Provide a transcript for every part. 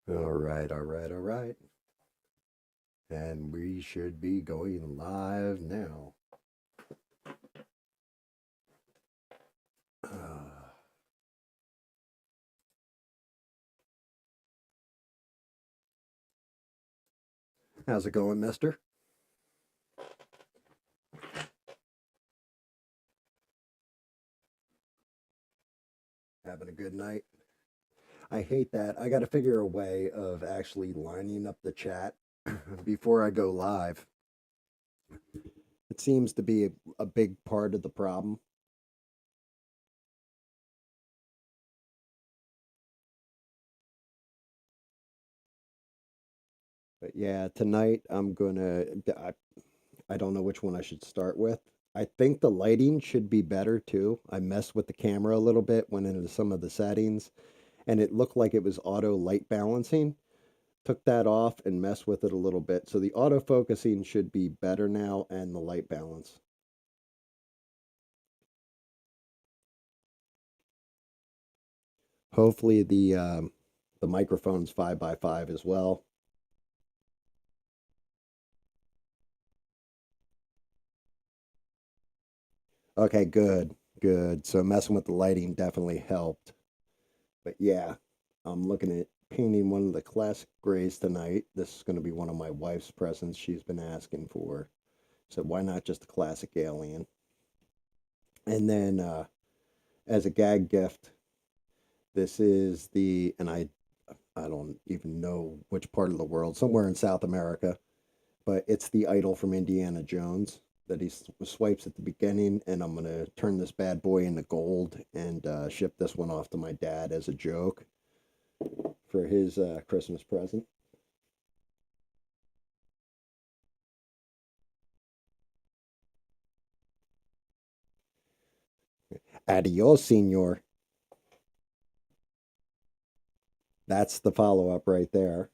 All right, all right, all right. And we should be going live now. Uh, how's it going, mister? Having a good night? I hate that. I got to figure a way of actually lining up the chat before I go live. It seems to be a big part of the problem. But yeah, tonight I don't know which one I should start with. I think the lighting should be better too. I messed with the camera a little bit, went into some of the settings, and it looked like it was auto light balancing. Took that off and messed with it a little bit. So the auto focusing should be better now and the light balance. Hopefully the microphone's 5x5 as well. Okay, good, good. So messing with the lighting definitely helped. But yeah, I'm looking at painting one of the classic grays tonight. This is going to be one of my wife's presents she's been asking for. So why not just a classic alien? And then as a gag gift, this is and I don't even know which part of the world, somewhere in South America, but it's the idol from Indiana Jones that he swipes at the beginning, and I'm gonna turn this bad boy into gold and ship this one off to my dad as a joke for his Christmas present. Adios, senor. That's the follow up right there.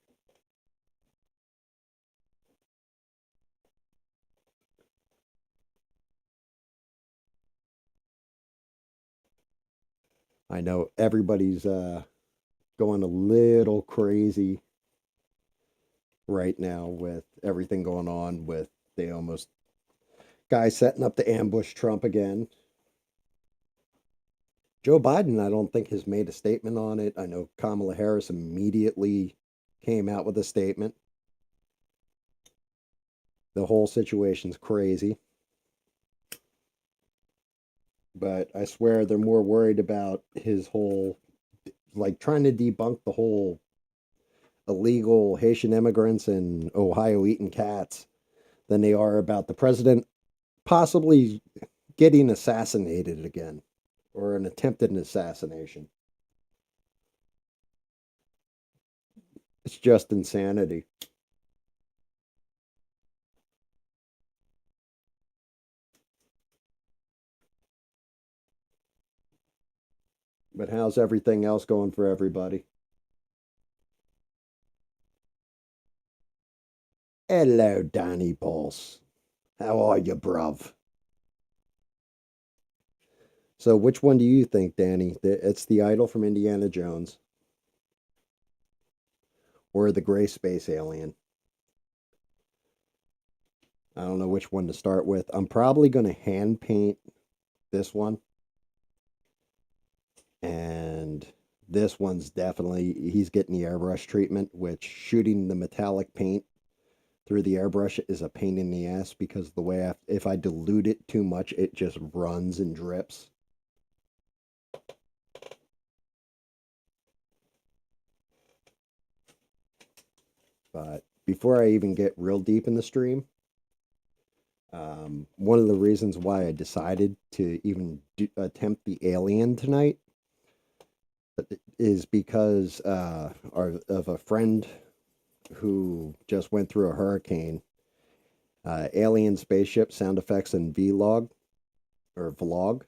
I know everybody's going a little crazy right now with everything going on with they almost guy setting up to ambush Trump again. Joe Biden, I don't think, has made a statement on it. I know Kamala Harris immediately came out with a statement. The whole situation's crazy, but I swear they're more worried about his whole, like, trying to debunk the whole illegal Haitian immigrants in Ohio eating cats than they are about the president possibly getting assassinated again or an attempted assassination. It's just insanity. But how's everything else going for everybody? Hello, Danny Pulse. How are you, bruv? So, which one do you think, Danny? It's the idol from Indiana Jones or the gray space alien? I don't know which one to start with. I'm probably going to hand paint this one. And this one's definitely, he's getting the airbrush treatment, which shooting the metallic paint through the airbrush is a pain in the ass because the way if I dilute it too much, it just runs and drips. But before I even get real deep in the stream, one of the reasons why I decided to even attempt the alien tonight is because of a friend who just went through a hurricane. Alien spaceship sound effects and vlog or vlog.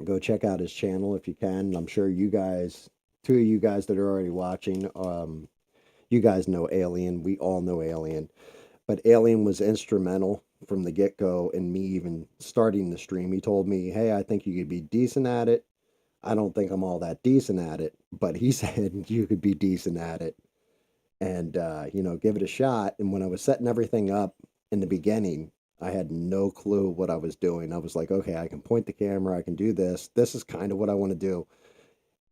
Go check out his channel if you can. I'm sure you guys, two of you guys that are already watching, you guys know Alien. We all know Alien. But Alien was instrumental from the get go in me even starting the stream. He told me, hey, I think you could be decent at it. I don't think I'm all that decent at it, but he said you could be decent at it and, give it a shot. And when I was setting everything up in the beginning, I had no clue what I was doing. I was like, okay, I can point the camera, I can do this. This is kind of what I want to do.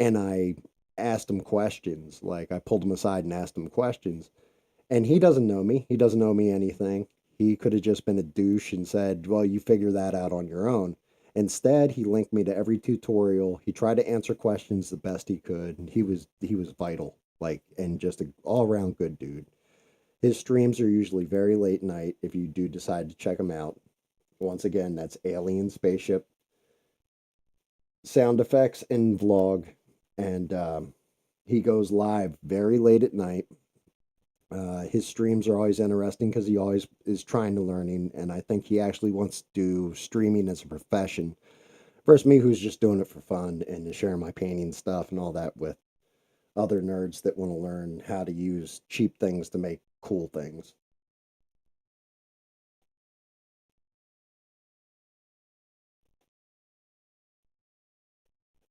And I asked him questions. Like I pulled him aside and asked him questions. And he doesn't know me. He doesn't know me anything. He could have just been a douche and said, well, you figure that out on your own. Instead, he linked me to every tutorial. He tried to answer questions the best he could. And he was vital, like, and just an all around good dude. His streams are usually very late night if you do decide to check him out. Once again, that's Alien Spaceship sound effects and vlog. And he goes live very late at night. His streams are always interesting because he always is trying to learning, and I think he actually wants to do streaming as a profession. Versus me, who's just doing it for fun and to share my painting stuff and all that with other nerds that want to learn how to use cheap things to make cool things.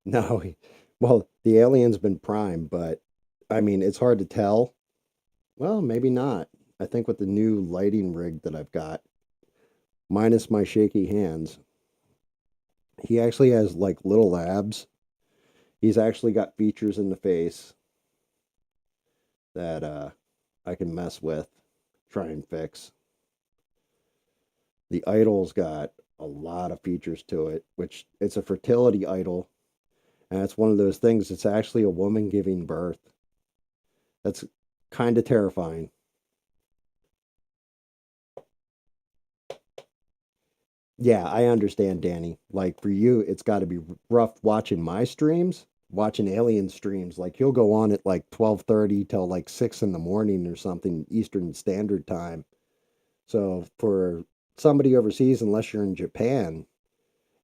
No, well, the alien's been primed, but I mean, it's hard to tell. Well, maybe not. I think with the new lighting rig that I've got, minus my shaky hands, he actually has like little labs. He's actually got features in the face that I can mess with, try and fix. The idol's got a lot of features to it, which it's a fertility idol, and it's one of those things. It's actually a woman giving birth. That's kind of terrifying. Yeah, I understand, Danny. Like for you, it's got to be rough watching my streams, watching alien streams. Like he'll go on at like 12:30 till like 6 in the morning or something Eastern Standard Time. So for somebody overseas, unless you're in Japan,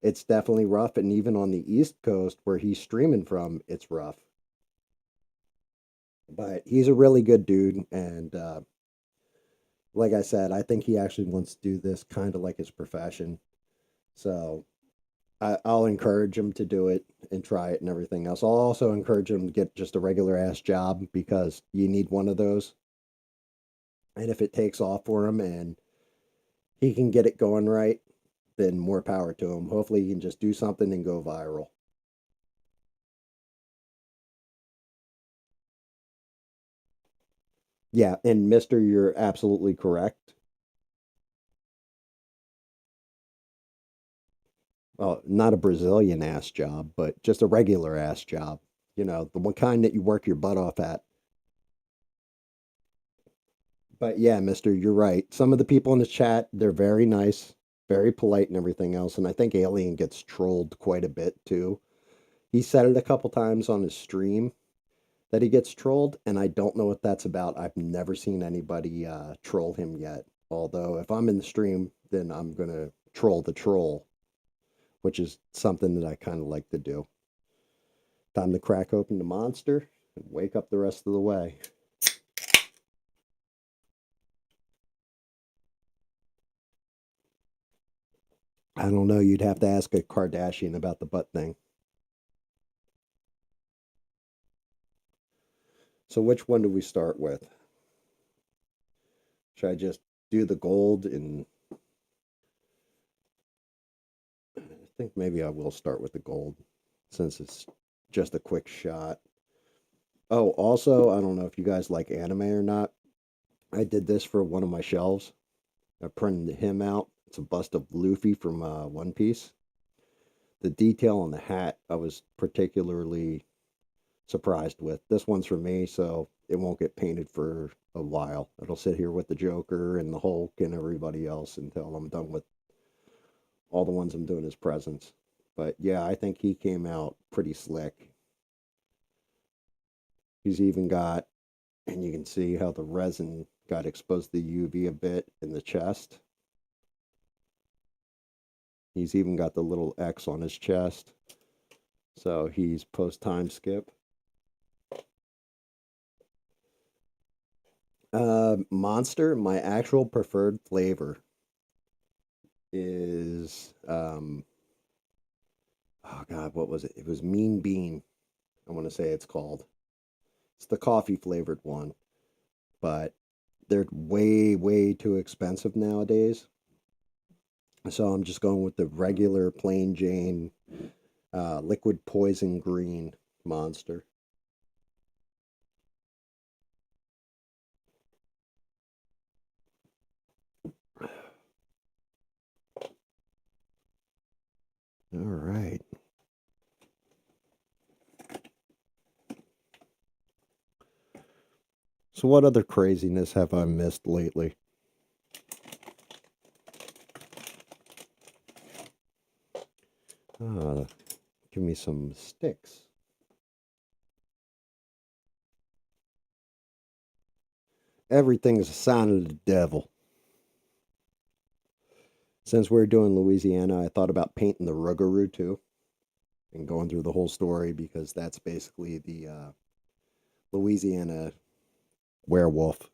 it's definitely rough. And even on the East Coast where he's streaming from, it's rough. But he's a really good dude. And like I said, I think he actually wants to do this kind of like his profession. So I'll encourage him to do it and try it and everything else. I'll also encourage him to get just a regular ass job because you need one of those. And if it takes off for him and he can get it going right, then more power to him. Hopefully, he can just do something and go viral. Yeah, and Mister, you're absolutely correct. Well, not a Brazilian ass job, but just a regular ass job. The one kind that you work your butt off at. But yeah, Mister, you're right. Some of the people in the chat, they're very nice, very polite, and everything else. And I think Alien gets trolled quite a bit too. He said it a couple times on his stream that he gets trolled, and I don't know what that's about. I've never seen anybody troll him yet. Although, if I'm in the stream, then I'm going to troll the troll, which is something that I kind of like to do. Time to crack open the monster and wake up the rest of the way. I don't know. You'd have to ask a Kardashian about the butt thing. So, which one do we start with? Should I just do the gold? And I think maybe I will start with the gold since it's just a quick shot. Oh, also, I don't know if you guys like anime or not. I did this for one of my shelves. I printed him out. It's a bust of Luffy from One Piece. The detail on the hat, I was particularly surprised with. This one's for me, so it won't get painted for a while. It'll sit here with the Joker and the Hulk and everybody else until I'm done with all the ones I'm doing as presents. But yeah, I think he came out pretty slick. He's even got, and you can see how the resin got exposed to UV a bit in the chest. He's even got the little X on his chest. So he's post time skip. Monster, my actual preferred flavor is Oh God, what was it? It was Mean Bean. I want to say it's called. It's the coffee flavored one, but they're way, way too expensive nowadays. So I'm just going with the regular plain Jane liquid poison green monster. All right. So what other craziness have I missed lately? Uh, Give me some sticks. Everything is a sign of the devil. Since we're doing Louisiana, I thought about painting the Rougarou too and going through the whole story because that's basically the Louisiana werewolf.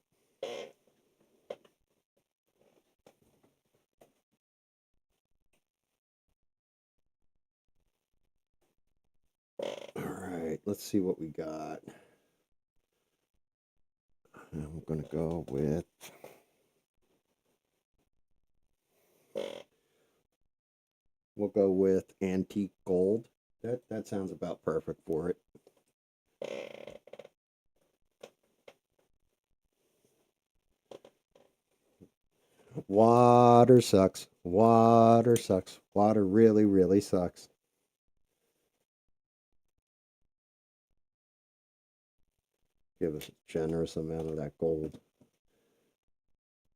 All right, let's see what we got. I'm going to go with. We'll go with antique gold. That sounds about perfect for it. Water sucks. Water sucks. Water really, really sucks. Give us a generous amount of that gold.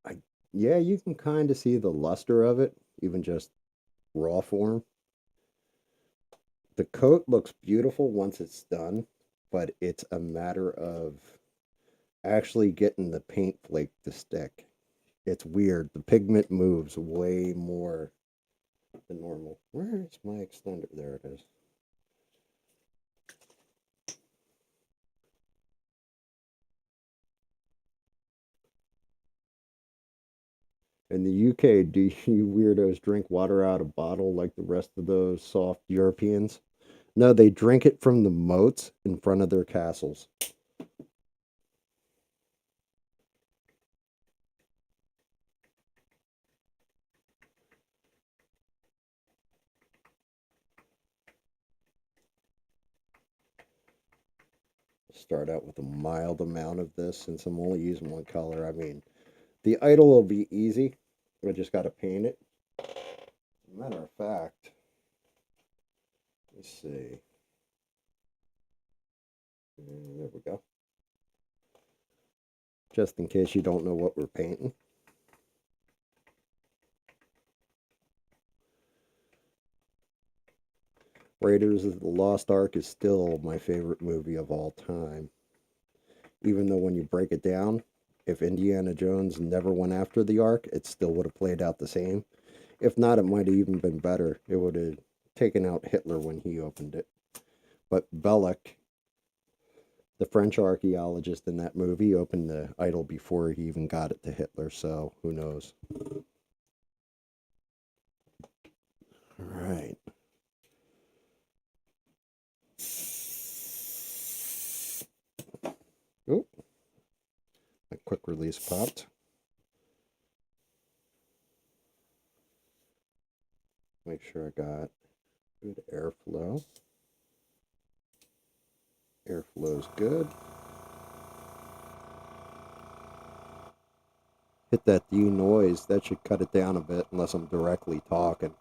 I Yeah, you can kind of see the luster of it, even just raw form. The coat looks beautiful once it's done, but it's a matter of actually getting the paint flake to stick. It's weird. The pigment moves way more than normal. Where is my extender? There it is. In the UK, do you weirdos drink water out of bottle like the rest of those soft Europeans? No, they drink it from the moats in front of their castles. Start out with a mild amount of this since I'm only using one color. I mean, the idol will be easy. I just got to paint it. Matter of fact, let's see. There we go. Just in case you don't know what we're painting. Raiders of the Lost Ark is still my favorite movie of all time. Even though when you break it down, if Indiana Jones never went after the Ark, it still would have played out the same. If not, it might have even been better. It would have taken out Hitler when he opened it. But Belloc, the French archaeologist in that movie, opened the idol before he even got it to Hitler, so who knows? All right. Oh, a quick release popped. Make sure I got good airflow. Airflow's good. Hit that denoise. That should cut it down a bit unless I'm directly talking.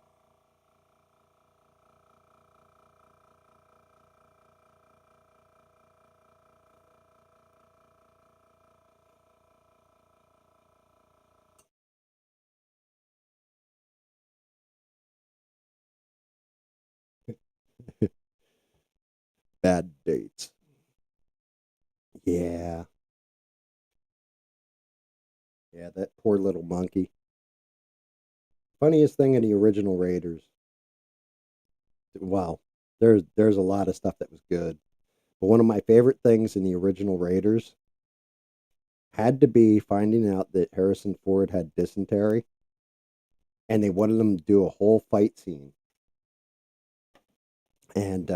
Bad dates. Yeah. Yeah, that poor little monkey. Funniest thing in the original Raiders. Wow. There's a lot of stuff that was good. But one of my favorite things in the original Raiders had to be finding out that Harrison Ford had dysentery and they wanted him to do a whole fight scene And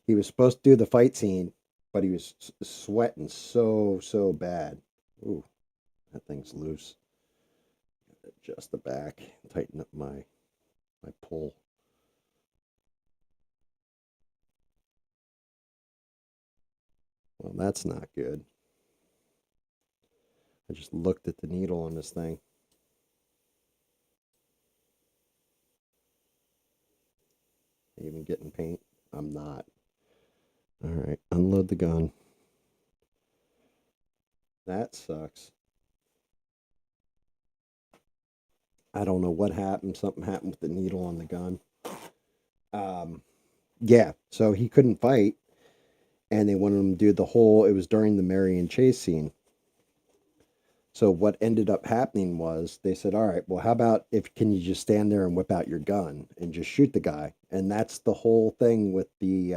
he was supposed to do the fight scene, but he was sweating so bad. Ooh, that thing's loose. Adjust the back, tighten up my pull. Well, that's not good. I just looked at the needle on this thing. Even getting paint? I'm not. All right, unload the gun. That sucks. I don't know what happened. Something happened with the needle on the gun. Um, yeah, so he couldn't fight, and they wanted him to do the whole. It was during the Marion chase scene. So what ended up happening was they said, "All right, well, how about if can you just stand there and whip out your gun and just shoot the guy?" And that's the whole thing with the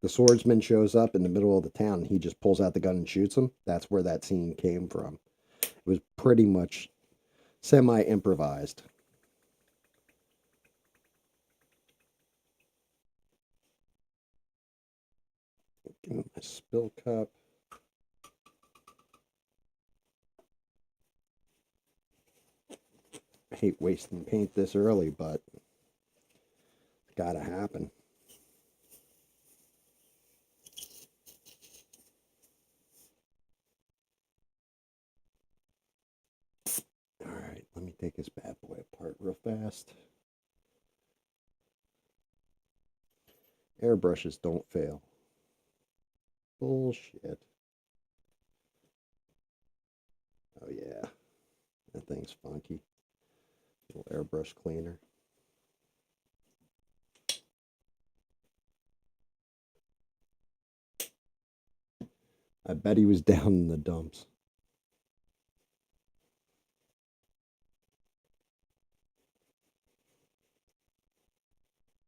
swordsman shows up in the middle of the town. And he just pulls out the gun and shoots him. That's where that scene came from. It was pretty much semi improvised. Give me my spill cup. I hate wasting paint this early, but it's gotta happen. All right, let me take this bad boy apart real fast. Airbrushes don't fail. Bullshit. Oh yeah, that thing's funky. Little airbrush cleaner. I bet he was down in the dumps.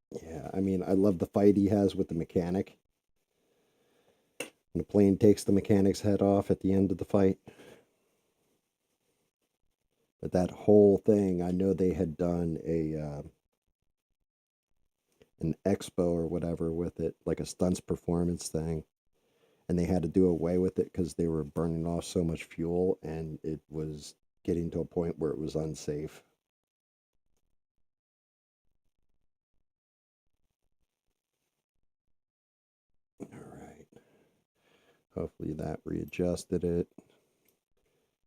Yeah, I mean, I love the fight he has with the mechanic. And the plane takes the mechanic's head off at the end of the fight. But that whole thing, I know they had done a an expo or whatever with it, like a stunts performance thing, and they had to do away with it because they were burning off so much fuel, and it was getting to a point where it was unsafe. All right. Hopefully that readjusted it.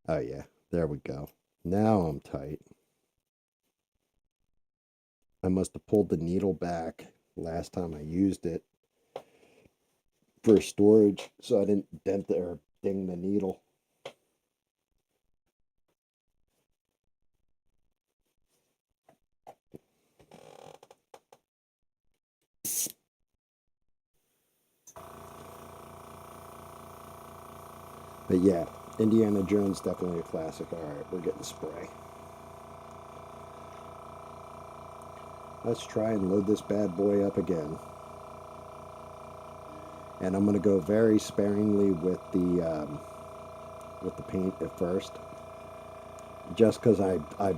Oh yeah, there we go. Now I'm tight. I must have pulled the needle back last time I used it for storage, so I didn't dent or ding the needle. But yeah, Indiana Jones definitely a classic. All right, we're getting spray. Let's try and load this bad boy up again. And I'm going to go very sparingly with the paint at first, just because I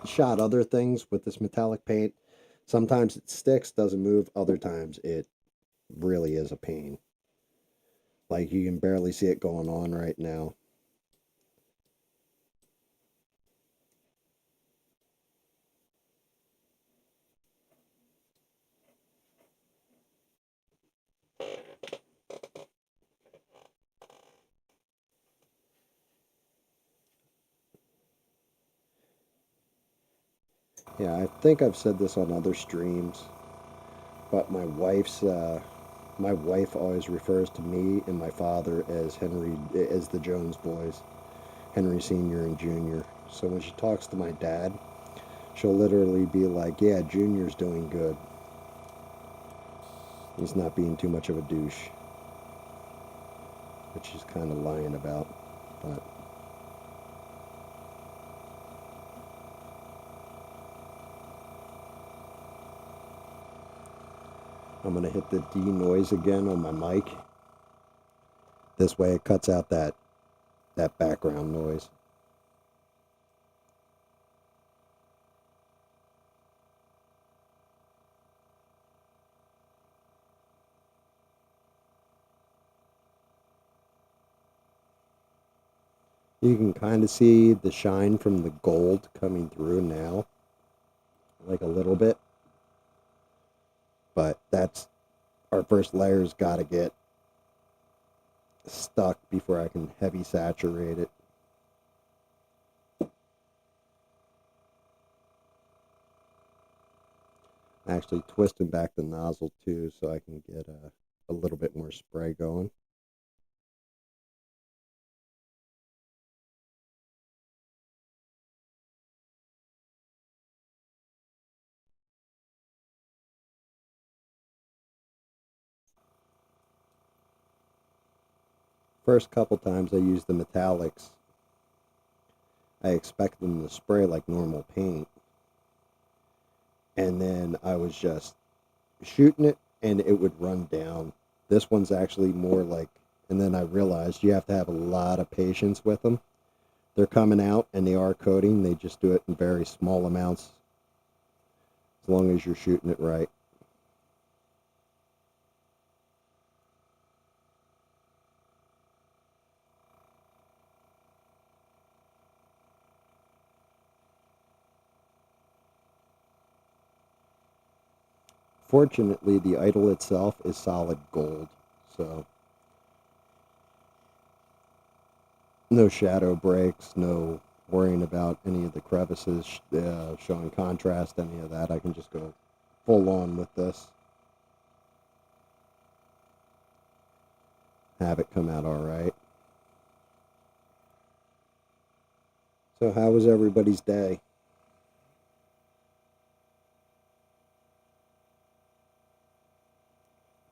shot other things with this metallic paint. Sometimes it sticks, doesn't move. Other times it really is a pain. Like you can barely see it going on right now. Yeah, I think I've said this on other streams, but my wife always refers to me and my father as Henry, as the Jones boys, Henry Sr. and Jr. So when she talks to my dad, she'll literally be like, "Yeah, Junior's doing good. He's not being too much of a douche," which she's kind of lying about. But I'm gonna hit the denoise again on my mic. This way, it cuts out that background noise. You can kind of see the shine from the gold coming through now, like a little bit. But that's our first layer's got to get stuck before I can heavy saturate it. Actually twisting back the nozzle too so I can get a little bit more spray going. First couple times I used the metallics, I expected them to spray like normal paint. And then I was just shooting it and it would run down. This one's actually more like, and then I realized you have to have a lot of patience with them. They're coming out and they are coating. They just do it in very small amounts as long as you're shooting it right. Fortunately, the idol itself is solid gold, so no shadow breaks, no worrying about any of the crevices showing contrast, any of that. I can just go full on with this. Have it come out all right. So how was everybody's day?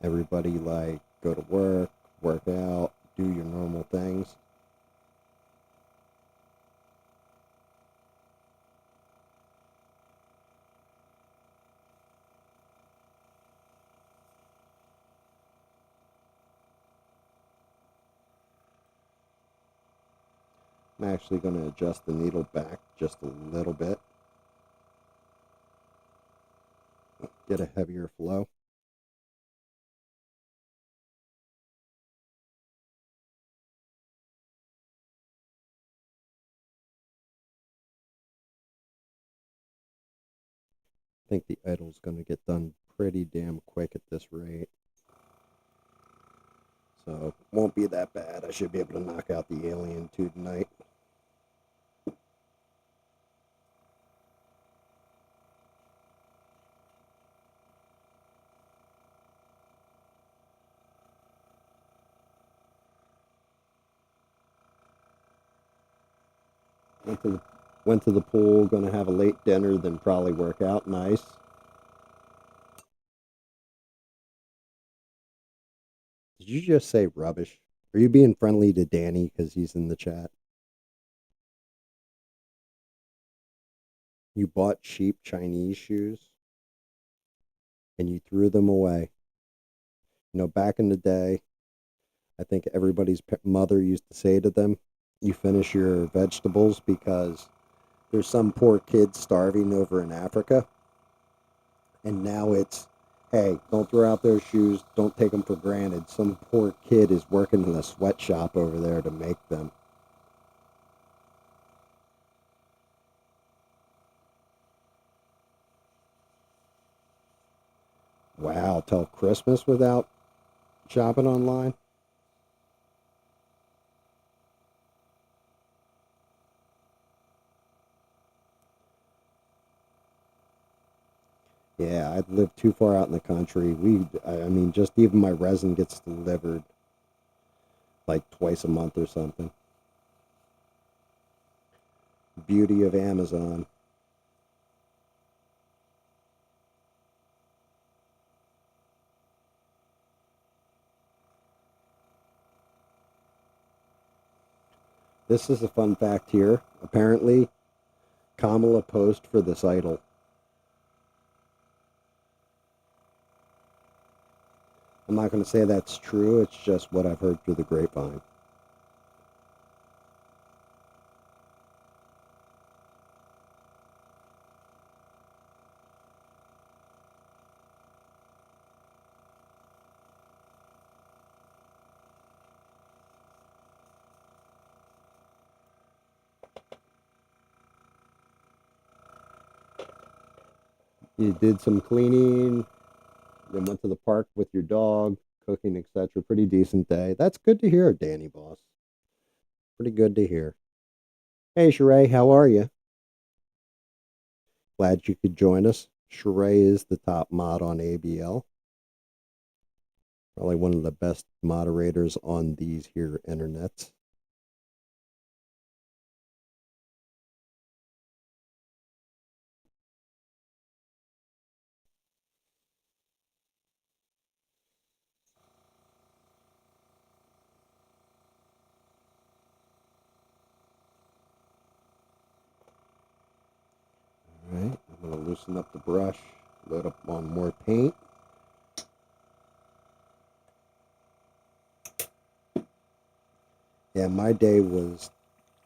Everybody like go to work, work out, do your normal things? I'm actually going to adjust the needle back just a little bit. Get a heavier flow. I think the idol's going to get done pretty damn quick at this rate. So won't be that bad. I should be able to knock out the alien too tonight. Went to the, went to the pool, going to have a late dinner, then probably work out. Nice. Did you just say rubbish? Are you being friendly to Danny because he's in the chat? You bought cheap Chinese shoes and you threw them away. You know, back in the day, I think everybody's mother used to say to them, you finish your vegetables because there's some poor kid starving over in Africa. And now it's, hey, don't throw out those shoes. Don't take them for granted. Some poor kid is working in a sweatshop over there to make them. Wow, till Christmas without shopping online? Yeah, I live too far out in the country. I mean, just even my resin gets delivered like twice a month or something. Beauty of Amazon. This is a fun fact here. Apparently, Kamala posed for this idol. I'm not going to say that's true. It's just what I've heard through the grapevine. You did some cleaning, then went to the park with your dog, cooking, etc. Pretty decent day. That's good to hear, Danny boss. Pretty good to hear. Hey, Sheree, how are you? Glad you could join us. Sheree is the top mod on ABL. Probably one of the best moderators on these here internets. All right, I'm going to loosen up the brush, load up on more paint. Yeah, my day was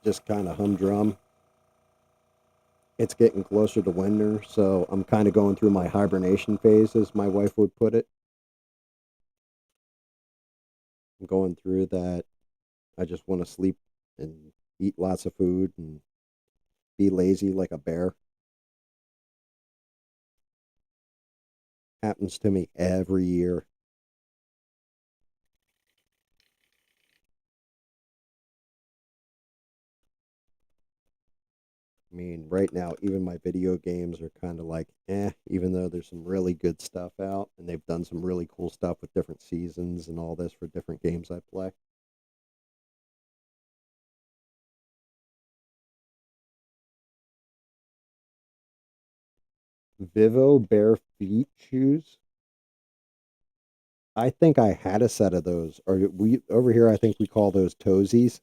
just kind of humdrum. It's getting closer to winter, so I'm kind of going through my hibernation phase, as my wife would put it. I'm going through that. I just want to sleep and eat lots of food and be lazy like a bear. Happens to me every year. I mean, right now, even my video games are kind of like, even though there's some really good stuff out and they've done some really cool stuff with different seasons and all this for different games I play. Vivo bare feet shoes. I think I had a set of those, or we over here, I think we call those toesies,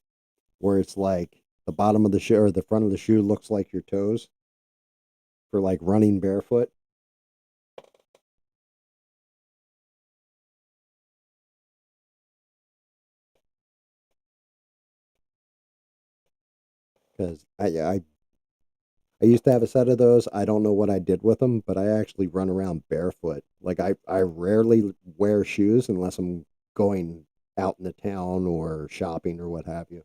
where it's like the bottom of the shoe or the front of the shoe looks like your toes for like running barefoot. Because I used to have a set of those. I don't know what I did with them, but I actually run around barefoot. Like I rarely wear shoes unless I'm going out in the town or shopping or what have you.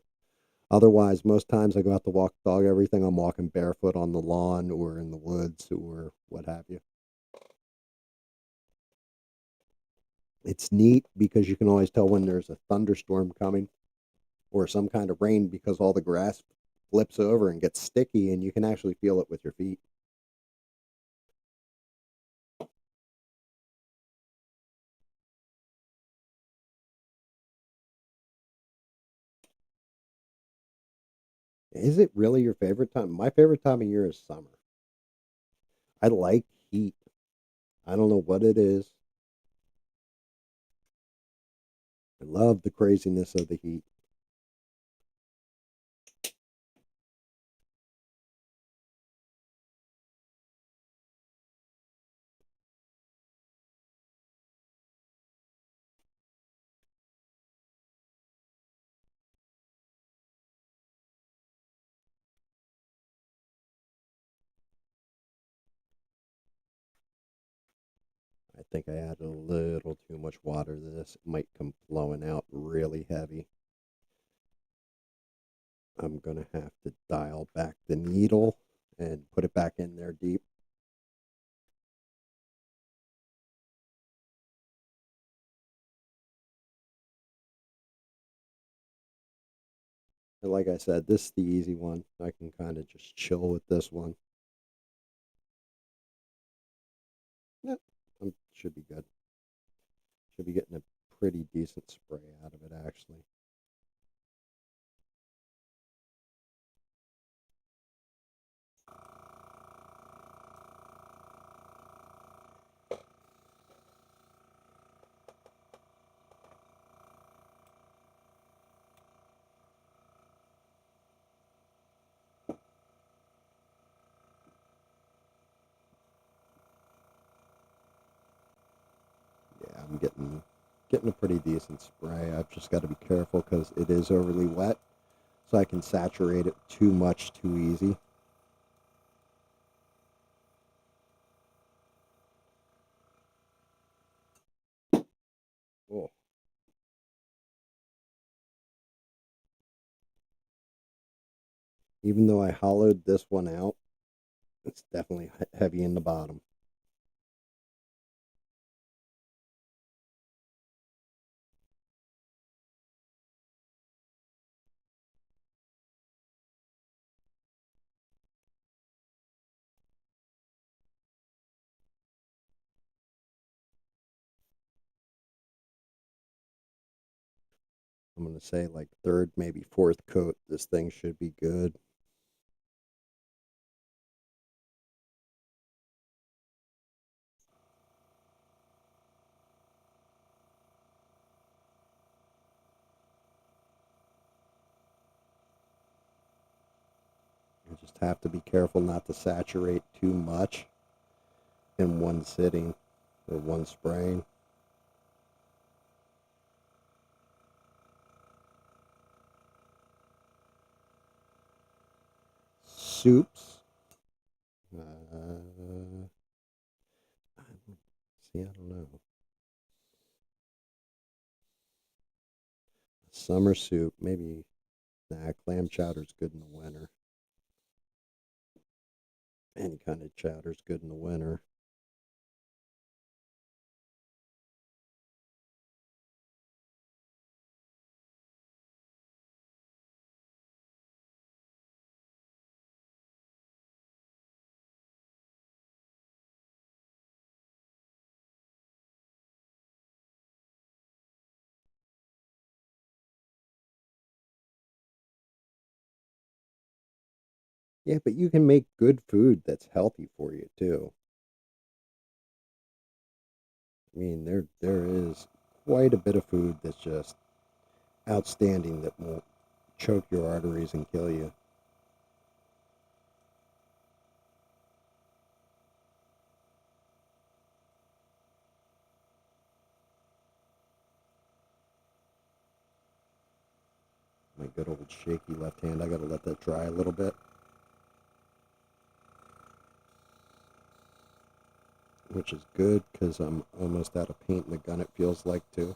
Otherwise, most times I go out to walk the dog, everything I'm walking barefoot on the lawn or in the woods or what have you. It's neat because you can always tell when there's a thunderstorm coming or some kind of rain because all the grass flips over and gets sticky and you can actually feel it with your feet. Is it really your favorite time? My favorite time of year is summer. I like heat. I don't know what it is. I love the craziness of the heat. I think I added a little too much water to this. It might come flowing out really heavy. I'm going to have to dial back the needle and put it back in there deep. And like I said, this is the easy one. I can kind of just chill with this one. Yep, should be good. Should be getting a pretty decent spray out of it, actually. Yeah, I'm getting a pretty decent spray. I've just got to be careful because it is overly wet, so I can saturate it too much too easy. Oh, even though I hollowed this one out, it's definitely heavy in the bottom. I'm going to say like third, maybe fourth coat. This thing should be good. You just have to be careful not to saturate too much in one sitting or one spraying. Soups. See, I don't know. Summer soup, maybe. Nah, clam chowder's good in the winter. Any kind of chowder's good in the winter. Yeah, but you can make good food that's healthy for you too. I mean, there is quite a bit of food that's just outstanding that won't choke your arteries and kill you. My good old shaky left hand. I gotta let that dry a little bit, which is good because I'm almost out of paint in the gun. It feels like too.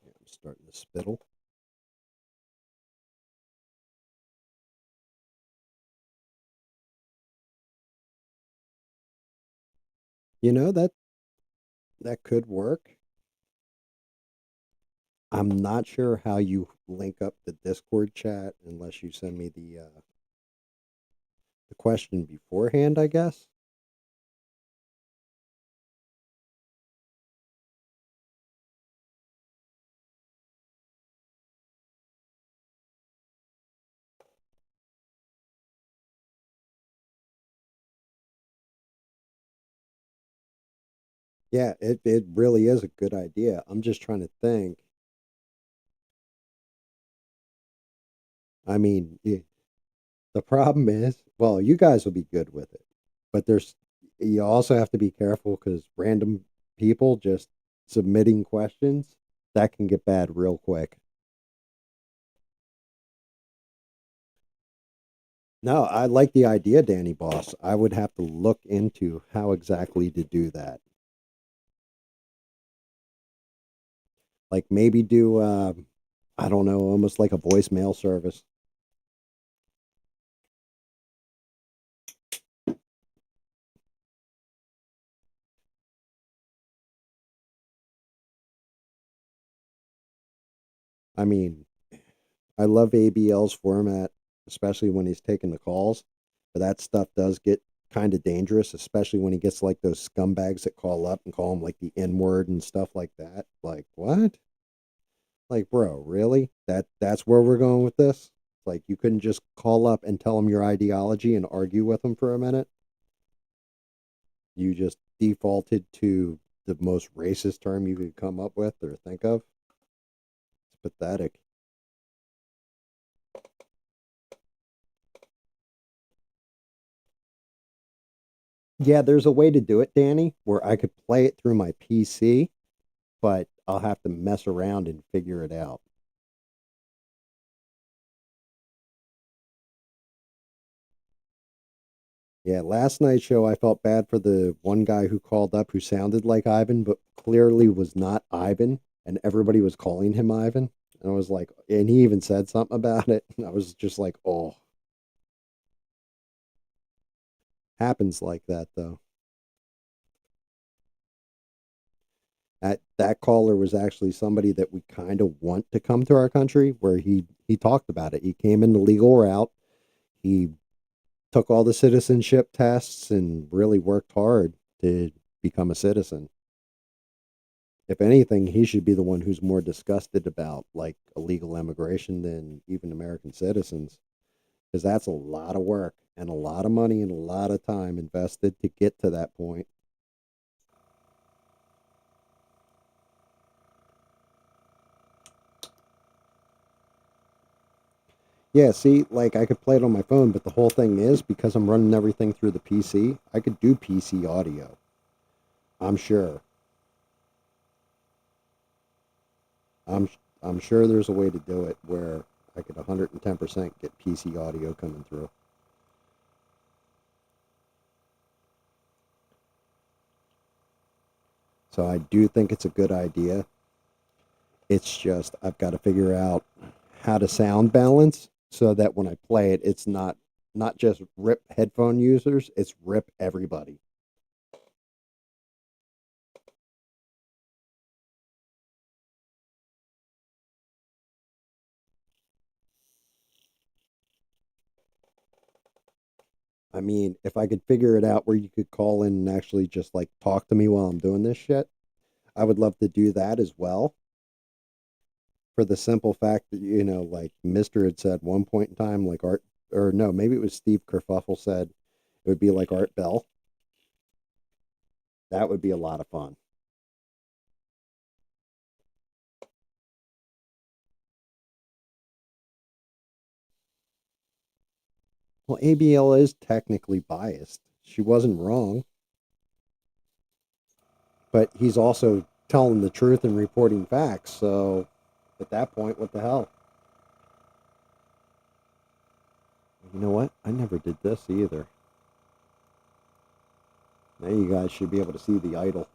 Yeah, I'm starting to spittle. You know that could work. I'm not sure how you link up the Discord chat unless you send me the question beforehand, I guess. Yeah, it really is a good idea. I'm just trying to think. I mean, the problem is, well, you guys will be good with it, but you also have to be careful because random people just submitting questions that can get bad real quick. No, I like the idea, Danny Boss. I would have to look into how exactly to do that. Like maybe do, I don't know, almost like a voicemail service. I mean, I love ABL's format, especially when he's taking the calls. But that stuff does get kind of dangerous, especially when he gets like those scumbags that call up and call him like the N word and stuff like that. Like what? Like, bro, really? That's where we're going with this? Like, you couldn't just call up and tell him your ideology and argue with him for a minute. You just defaulted to the most racist term you could come up with or think of. It's pathetic. Yeah, there's a way to do it, Danny, where I could play it through my PC, but I'll have to mess around and figure it out. Yeah, last night's show, I felt bad for the one guy who called up who sounded like Ivan, but clearly was not Ivan. and everybody was calling him Ivan. And I was like, and he even said something about it. And I was just like, oh, happens like that though. That caller was actually somebody that we kind of want to come to our country, where he talked about it. He came in the legal route. He took all the citizenship tests and really worked hard to become a citizen. If anything, he should be the one who's more disgusted about like illegal immigration than even American citizens, because that's a lot of work and a lot of money and a lot of time invested to get to that point. Yeah, see, like I could play it on my phone, but the whole thing is because I'm running everything through the PC, I could do PC audio. I'm sure. I'm I'm sure there's a way to do it where I could 110% get PC audio coming through. So I do think it's a good idea. It's just I've got to figure out how to sound balance so that when I play it, it's not just rip headphone users, it's rip everybody. I mean, if I could figure it out where you could call in and actually just like talk to me while I'm doing this shit, I would love to do that as well. For the simple fact that, like Mr. had said one point in time, like Art, or no, maybe it was Steve Kerfuffle said it would be like Art Bell. That would be a lot of fun. Well, ABL is technically biased. She wasn't wrong, but he's also telling the truth and reporting facts. So at that point, what the hell? You know what? I never did this either. Now you guys should be able to see the idol.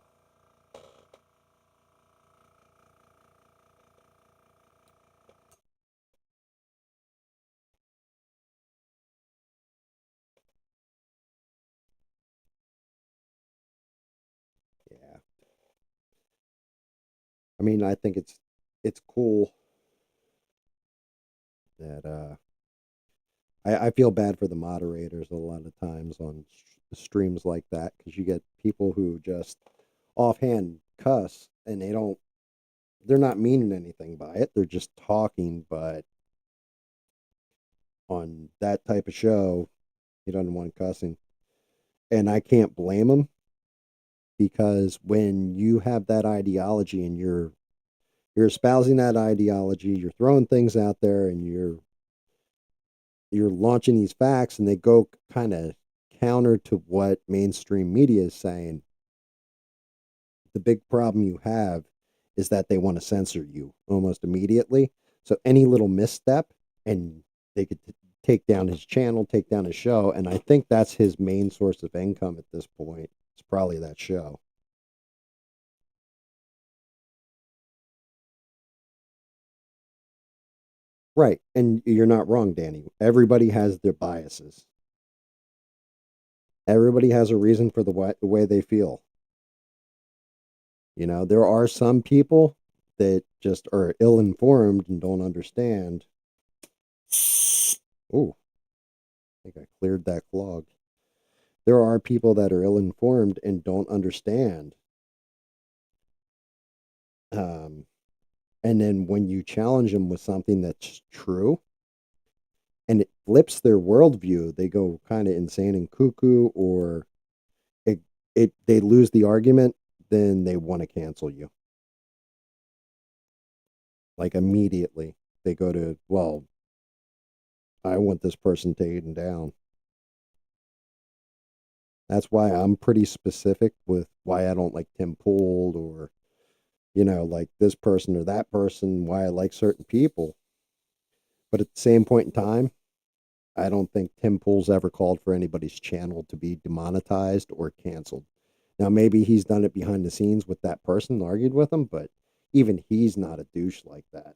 Yeah. I mean, I think it's cool that I feel bad for the moderators a lot of times on streams like that because you get people who just offhand cuss and they're not meaning anything by it. They're just talking, but on that type of show, he doesn't want cussing. And I can't blame him because when you have that ideology and you're espousing that ideology, you're throwing things out there and you're launching these facts and they go kind of counter to what mainstream media is saying. The big problem you have is that they want to censor you almost immediately. So any little misstep and they could take down his channel, take down his show, and I think that's his main source of income at this point. It's probably that show. Right. And you're not wrong, Danny. Everybody has their biases. Everybody has a reason for the way they feel. There are some people that just are ill informed and don't understand. Oh, I think I cleared that clog. There are people that are ill informed and don't understand. Um, and then when you challenge them with something that's true and it flips their worldview, they go kind of insane and cuckoo, or it, they lose the argument, then they want to cancel you. Like immediately, they go to, well, I want this person taken down. That's why I'm pretty specific with why I don't like Tim Pool or, like this person or that person, why I like certain people. But at the same point in time, I don't think Tim Pool's ever called for anybody's channel to be demonetized or canceled. Now, maybe he's done it behind the scenes with that person, argued with them, but even he's not a douche like that.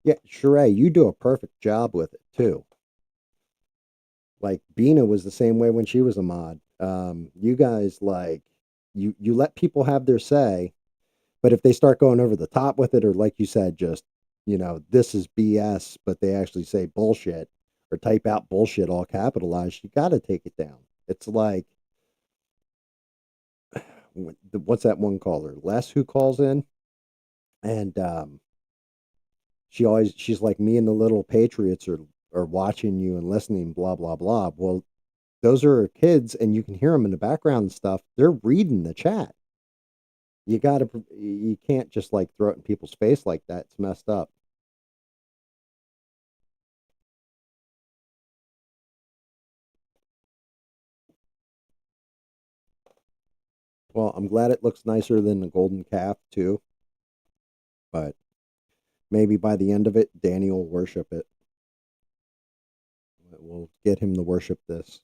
Yeah, Sheree, you do a perfect job with it too. Like Bina was the same way when she was a mod. You guys like you let people have their say, but if they start going over the top with it, or like you said, just this is BS, but they actually say bullshit or type out bullshit all capitalized, you got to take it down. It's like what's that one caller, Les, who calls in, and she's like, me and the little patriots are watching you and listening, blah blah blah. Well, those are her kids, and you can hear them in the background and stuff. They're reading the chat. You can't just like throw it in people's face like that. It's messed up. Well, I'm glad it looks nicer than the golden calf too, but maybe by the end of it, Danny will worship it. We'll get him to worship this.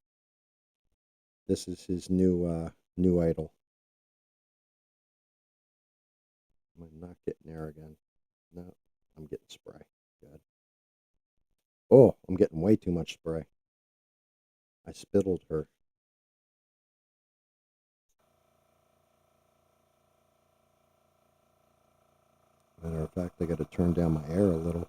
This is his new idol. Am I not getting air again? No, I'm getting spray. Good. Oh, I'm getting way too much spray. I spittled her. Matter of fact, I got to turn down my air a little.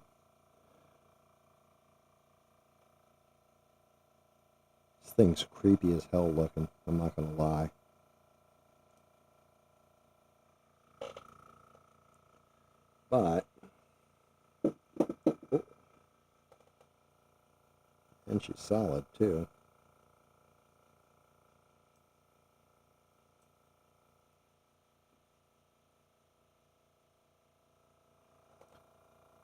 This thing's creepy as hell looking. I'm not gonna lie. But, oh, and she's solid too.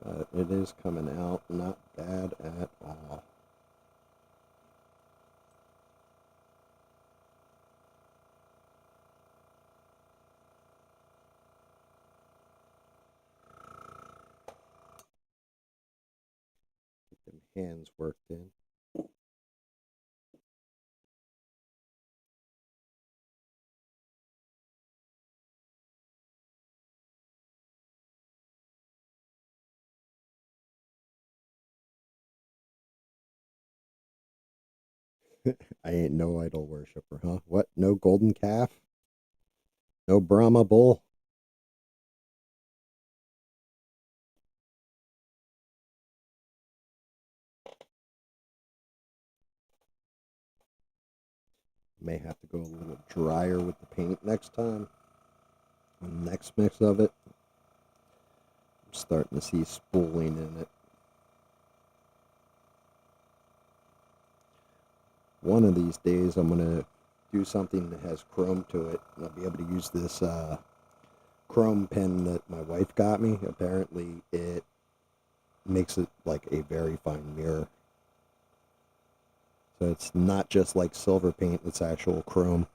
But it is coming out not bad at all. Get them hands worked in. I ain't no idol worshiper, huh? What? No golden calf? No Brahma bull? May have to go a little drier with the paint next time. On the next mix of it, I'm starting to see spooling in it. One of these days, I'm going to do something that has chrome to it. And I'll be able to use this chrome pen that my wife got me. Apparently, it makes it like a very fine mirror. So it's not just like silver paint, it's actual chrome.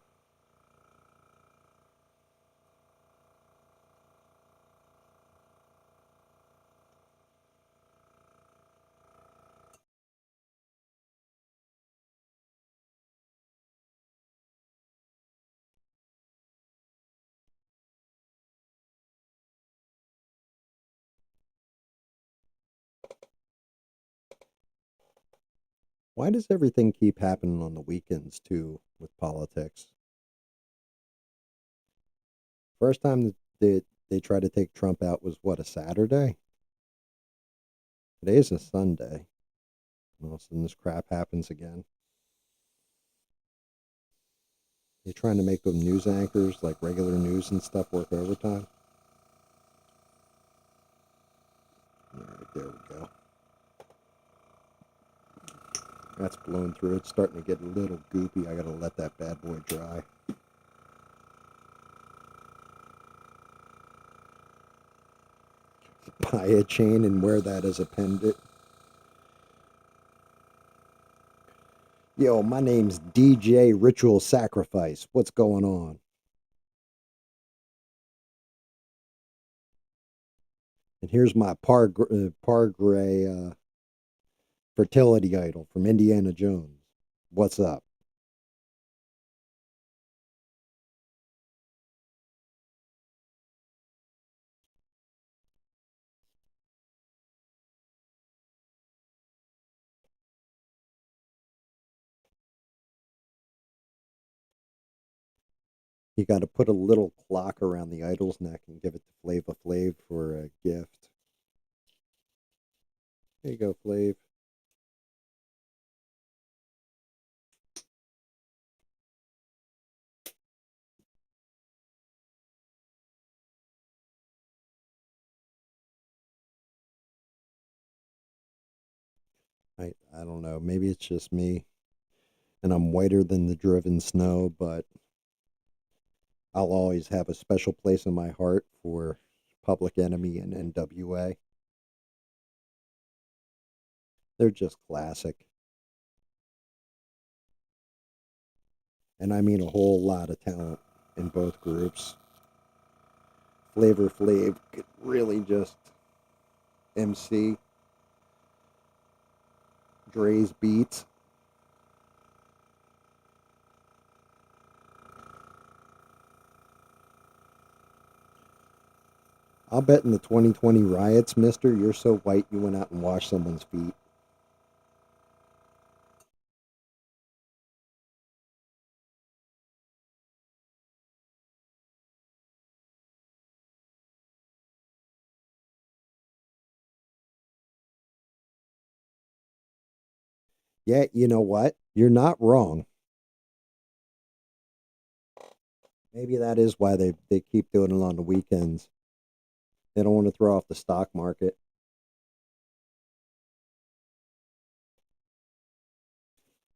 Why does everything keep happening on the weekends too with politics? First time that they tried to take Trump out was what, a Saturday? Today's a Sunday. And all of a sudden this crap happens again. They're trying to make them news anchors, like regular news and stuff, work overtime. All right, there we go. That's blown through. It's starting to get a little goopy. I gotta let that bad boy dry. Buy a chain and wear that as a pendant. Yo, my name's DJ Ritual Sacrifice. What's going on? And here's my par gray fertility idol from Indiana Jones. What's up? You got to put a little clock around the idol's neck and give it to Flava Flav for a gift. There you go, Flav. I don't know. Maybe it's just me, and I'm whiter than the driven snow, but I'll always have a special place in my heart for Public Enemy and NWA. They're just classic. And I mean a whole lot of talent in both groups. Flavor Flav could really just MC Dre's beats. I'll bet in the 2020 riots, mister, you're so white you went out and washed someone's feet. Yeah, you know what? You're not wrong. Maybe that is why they keep doing it on the weekends. They don't want to throw off the stock market.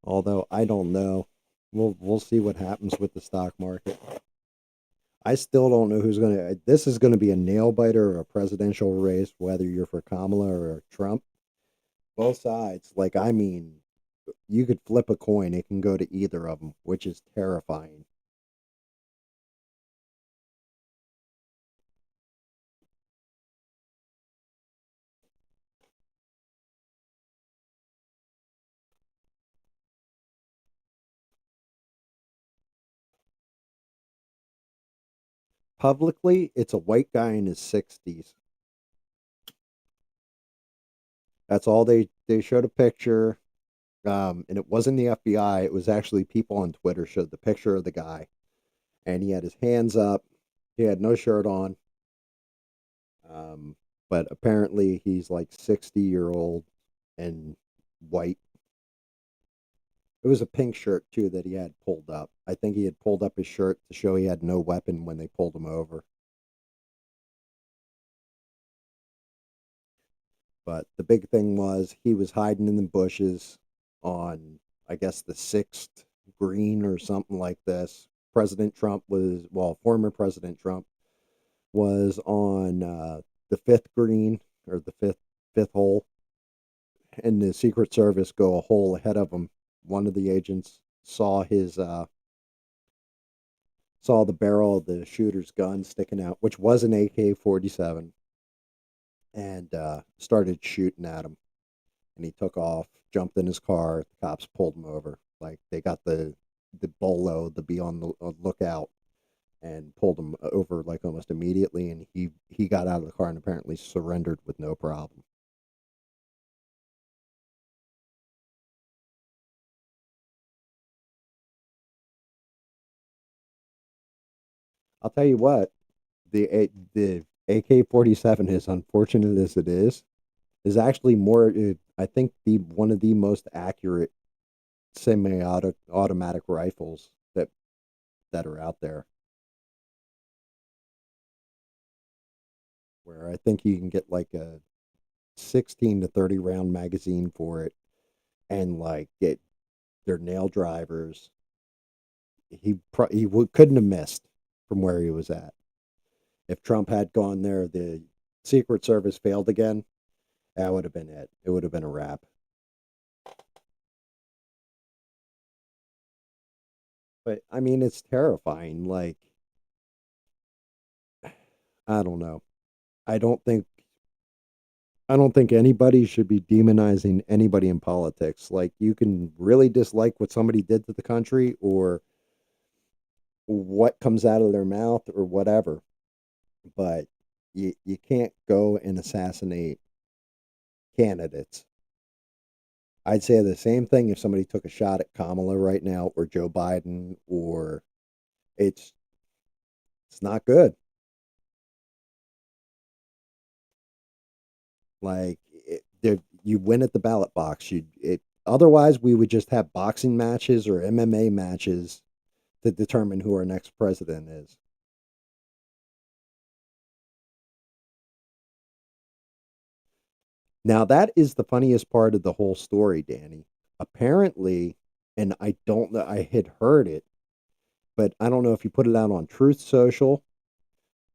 Although I don't know. We'll see what happens with the stock market. I still don't know who's going to. This is going to be a nail biter or a presidential race, whether you're for Kamala or Trump. Both sides. Like, I mean, you could flip a coin, it can go to either of them, which is terrifying. Publicly, it's a white guy in his 60s. That's all they showed a picture. And it wasn't the FBI. It was actually people on Twitter showed the picture of the guy, and he had his hands up. He had no shirt on. Um, but apparently he's like 60-year old and white. It was a pink shirt too that he had pulled up. I think he had pulled up his shirt to show he had no weapon when they pulled him over. But the big thing was he was hiding in the bushes on, I guess, the sixth green or something like this. President Trump was, well, former President Trump was on the fifth green or the fifth hole, and the Secret Service go a hole ahead of him. One of the agents saw the barrel of the shooter's gun sticking out, which was an AK-47, and started shooting at him. And he took off, jumped in his car. The cops pulled him over. Like, they got the bolo, the be on the lookout, and pulled him over like almost immediately. And he got out of the car and apparently surrendered with no problem. I'll tell you what, the AK-47, as unfortunate as it is actually more. I think the one of the most accurate semi-automatic rifles that are out there. Where I think you can get like a 16 to 30 round magazine for it, and like get their nail drivers. Couldn't have missed from where he was at. If Trump had gone there, the Secret Service failed again. That would have been it. It would have been a wrap. But I mean, it's terrifying. Like, I don't know. I don't think I don't think anybody should be demonizing anybody in politics. Like, you can really dislike what somebody did to the country or what comes out of their mouth or whatever, but you can't go and assassinate candidates. I'd say the same thing if somebody took a shot at Kamala right now or Joe Biden, or it's It's not good. Like you win at the ballot box. Otherwise we would just have boxing matches or MMA matches to determine who our next president is. Now that is the funniest part of the whole story, Danny. Apparently, and I don't know, I had heard it, but I don't know if you put it out on Truth Social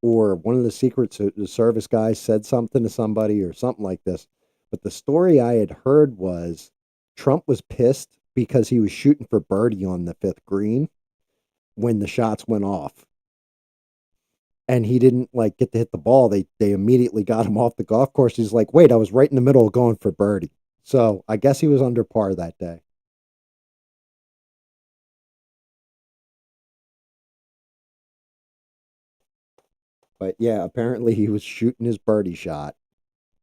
or one of the Service guys said something to somebody or something like this. But the story I had heard was Trump was pissed because he was shooting for birdie on the fifth green when the shots went off. And he didn't like get to hit the ball. They immediately got him off the golf course. He's like, wait, I was right in the middle of going for birdie. So I guess he was under par that day. But yeah, apparently he was shooting his birdie shot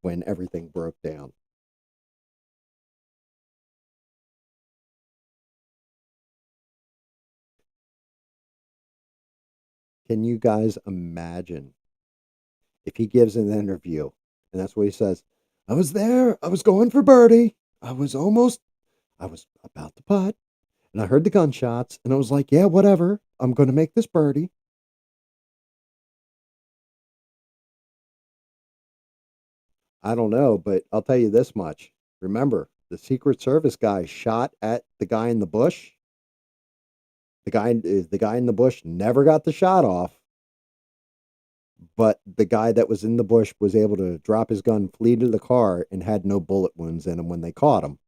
when everything broke down. Can you guys imagine if he gives an interview and that's what he says? I was there. I was going for birdie. I was about to putt and I heard the gunshots and I was like, yeah, whatever. I'm going to make this birdie. I don't know, but I'll tell you this much. Remember, the Secret Service guy shot at the guy in the bush. The guy in the bush never got the shot off, but the guy that was in the bush was able to drop his gun, flee to the car, and had no bullet wounds in him when they caught him.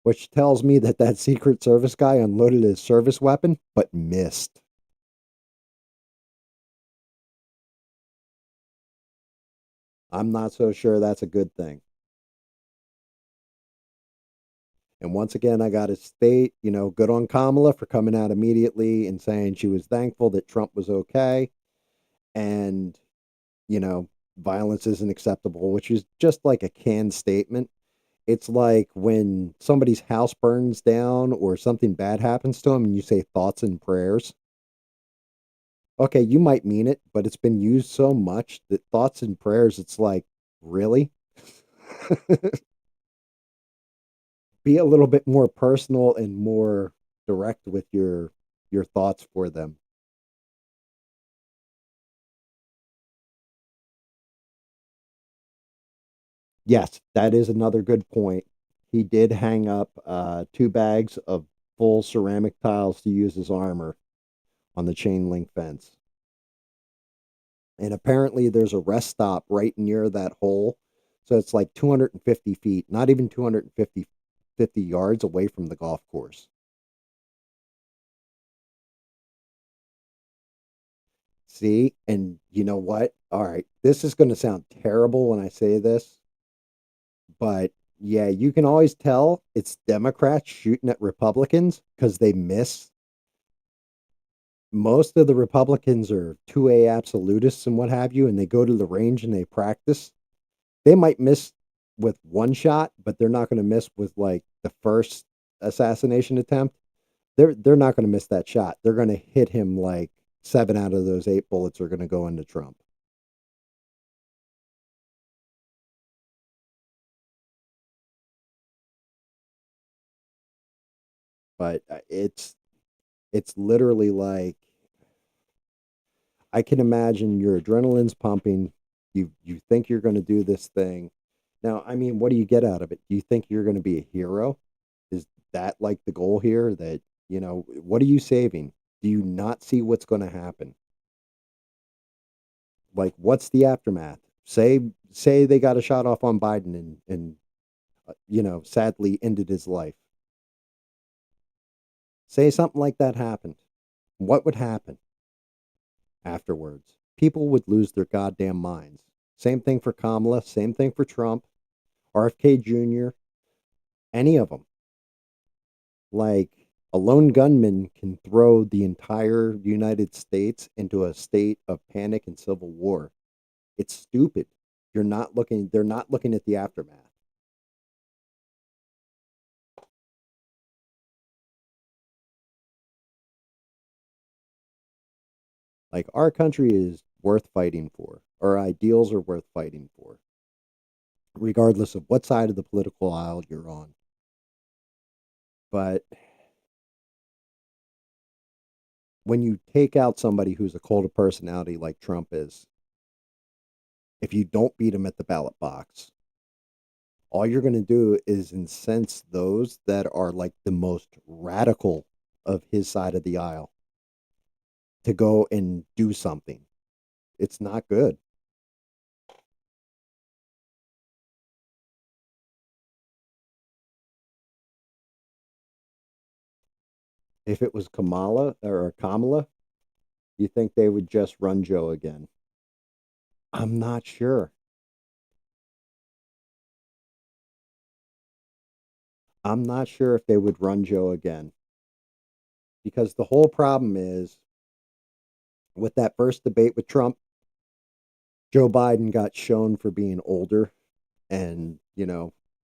Which tells me that that Secret Service guy unloaded his service weapon, but missed. I'm not so sure that's a good thing. And once again, I got to state, good on Kamala for coming out immediately and saying she was thankful that Trump was okay. And, you know, violence isn't acceptable, which is just like a canned statement. It's like when somebody's house burns down or something bad happens to them and you say thoughts and prayers. Okay, you might mean it, but it's been used so much that thoughts and prayers, it's like, really? Be a little bit more personal and more direct with your thoughts for them. Yes, that is another good point. He did hang up two bags of full ceramic tiles to use as armor on the chain link fence. And apparently there's a rest stop right near that hole. So it's like 250 feet, not even 250 yards away from the golf course. See, and you know what? All right, this is going to sound terrible when I say this, but yeah, you can always tell it's Democrats shooting at Republicans because they miss. Most of the Republicans are 2A absolutists and what have you, and they go to the range and they practice. They might miss with one shot, but they're not going to miss with like the first assassination attempt. They're not going to miss that shot. They're going to hit him like seven out of those eight bullets are going to go into Trump. But it's literally like I can imagine your adrenaline's pumping. You think you're going to do this thing. Now, I mean, what do you get out of it? Do you think you're going to be a hero? Is that like the goal here? That what are you saving? Do you not see what's going to happen? Like, what's the aftermath? Say they got a shot off on Biden and sadly ended his life. Say something like that happened. What would happen afterwards? People would lose their goddamn minds. Same thing for Kamala. Same thing for Trump, RFK Jr., any of them. Like a lone gunman can throw the entire United States into a state of panic and civil war. It's stupid. They're not looking at the aftermath. Like our country is worth fighting for. Our ideals are worth fighting for, regardless of what side of the political aisle you're on. But when you take out somebody who's a cult of personality like Trump is, if you don't beat him at the ballot box, all you're going to do is incense those that are like the most radical of his side of the aisle to go and do something. It's not good. If it was Kamala, you think they would just run Joe again? I'm not sure. I'm not sure if they would run Joe again because the whole problem is with that first debate with Trump, Joe Biden got shown for being older and,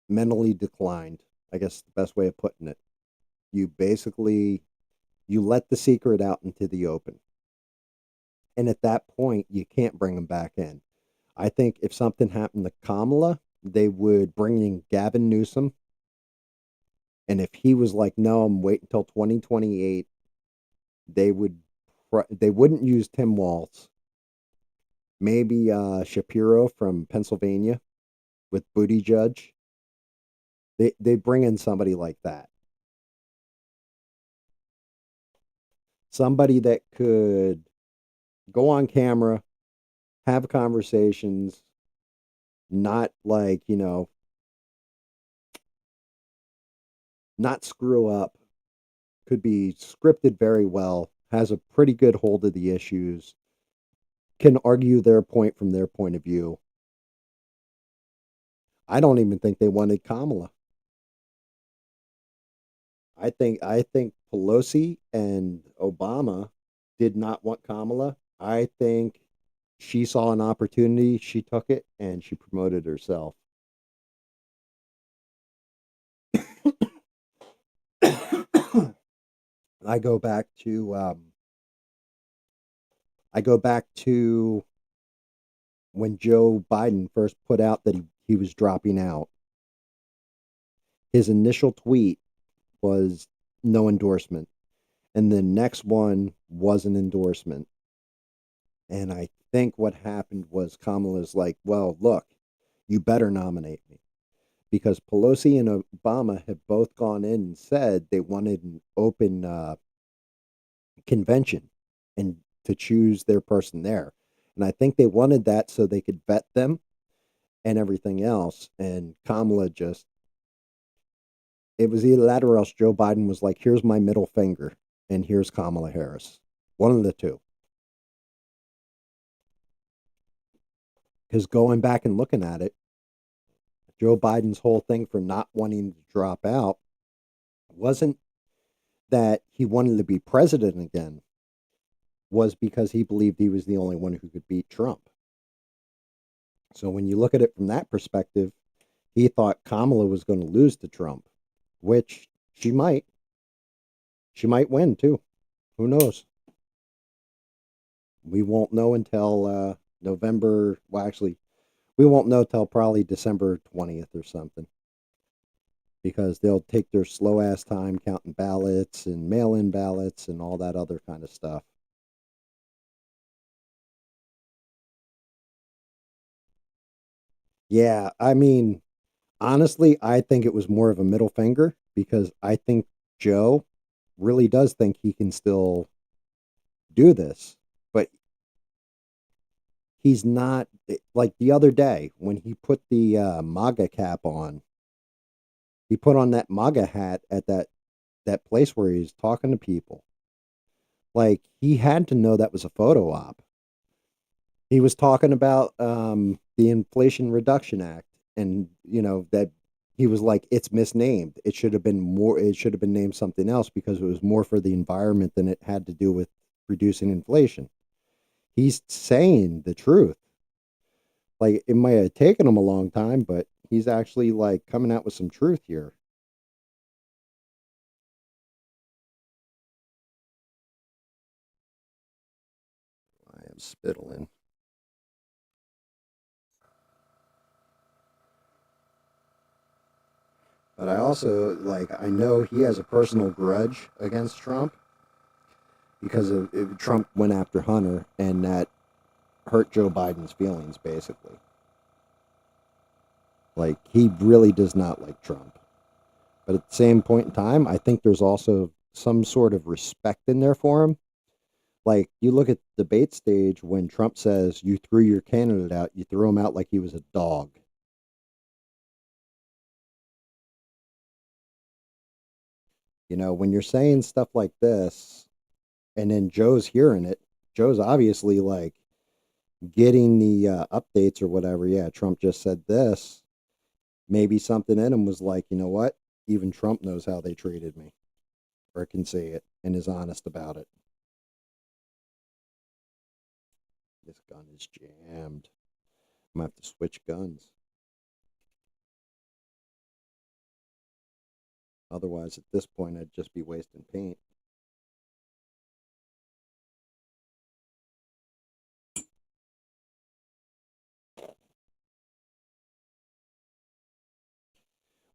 mentally declined. I guess the best way of putting it. You basically you let the secret out into the open. And at that point, you can't bring him back in. I think if something happened to Kamala, they would bring in Gavin Newsom. And if he was like, no, I'm waiting until 2028, they would they wouldn't use Tim Walz. Maybe Shapiro from Pennsylvania with Booty Judge. They bring in somebody like that. Somebody that could go on camera, have conversations, not like, not screw up, could be scripted very well, has a pretty good hold of the issues, can argue their point from their point of view. I don't even think they wanted Kamala. I think Pelosi and Obama did not want Kamala. I think she saw an opportunity, she took it, and she promoted herself. I go back to when Joe Biden first put out that he was dropping out. His initial tweet was no endorsement, and the next one was an endorsement. And I think what happened was Kamala's like, well, look, you better nominate me. Because Pelosi and Obama have both gone in and said they wanted an open convention and to choose their person there. And I think they wanted that so they could vet them and everything else. And Kamala just, it was either that or else Joe Biden was like, here's my middle finger and here's Kamala Harris. One of the two. Because going back and looking at it, Joe Biden's whole thing for not wanting to drop out wasn't that he wanted to be president again, was because he believed he was the only one who could beat Trump. So when you look at it from that perspective, he thought Kamala was going to lose to Trump, which she might. She might win too. Who knows? We won't know until November. Well, actually, we won't know till probably December 20th or something because they'll take their slow ass time counting ballots and mail in ballots and all that other kind of stuff. Yeah, I mean, honestly, I think it was more of a middle finger because I think Joe really does think he can still do this. But he's not like the other day when he put the MAGA cap on. He put on that MAGA hat at that place where he's talking to people. Like he had to know that was a photo op. He was talking about the Inflation Reduction Act, and that he was like, it's misnamed. It should have been more. It should have been named something else because it was more for the environment than it had to do with reducing inflation. He's saying the truth. Like it might have taken him a long time, but he's actually like coming out with some truth here. Spittling. But I also, like, I know he has a personal grudge against Trump because Trump went after Hunter, and that hurt Joe Biden's feelings, basically. Like, he really does not like Trump. But at the same point in time, I think there's also some sort of respect in there for him. Like, you look at the debate stage when Trump says, you threw your candidate out, you threw him out like he was a dog. You know, when you're saying stuff like this, and then Joe's hearing it, Joe's obviously like getting the updates or whatever. Yeah, Trump just said this. Maybe something in him was like, you know what? Even Trump knows how they treated me, or can see it and is honest about it. This gun is jammed. I'm gonna have to switch guns. Otherwise, at this point, I'd just be wasting paint.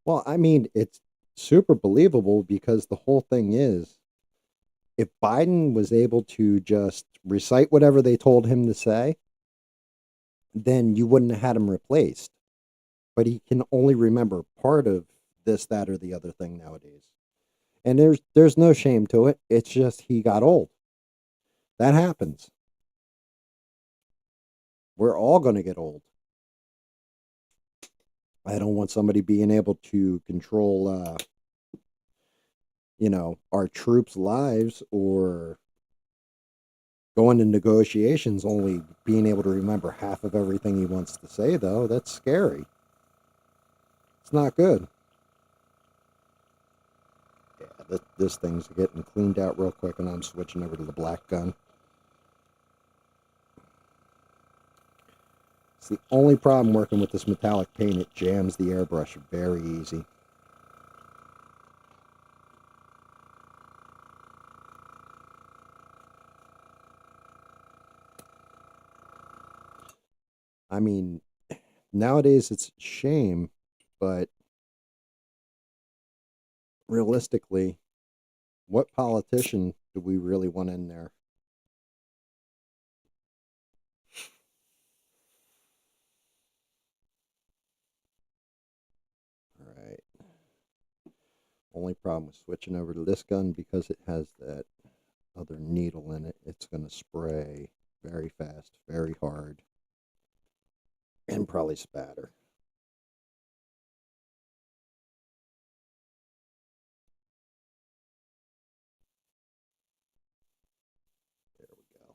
Well, I mean, it's super believable because the whole thing is if Biden was able to just recite whatever they told him to say, then you wouldn't have had him replaced. But he can only remember part of this, that, or the other thing nowadays. And there's no shame to it. It's just he got old. That happens. We're all going to get old. I don't want somebody being able to control, our troops' lives or go into negotiations only being able to remember half of everything he wants to say, though. That's scary. It's not good. Yeah, this thing's getting cleaned out real quick, and I'm switching over to the black gun. It's the only problem working with this metallic paint. It jams the airbrush very easy. I mean, nowadays it's a shame, but realistically, what politician do we really want in there? All right. Only problem with switching over to this gun because it has that other needle in it. It's going to spray very fast, very hard, and probably spatter. There we go.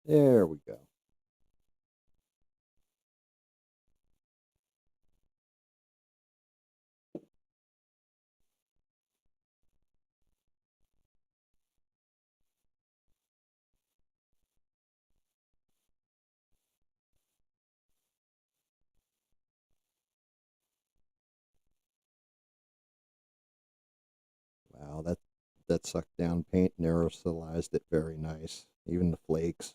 There we go. Wow, that sucked down paint and aerosolized it very nice. Even the flakes.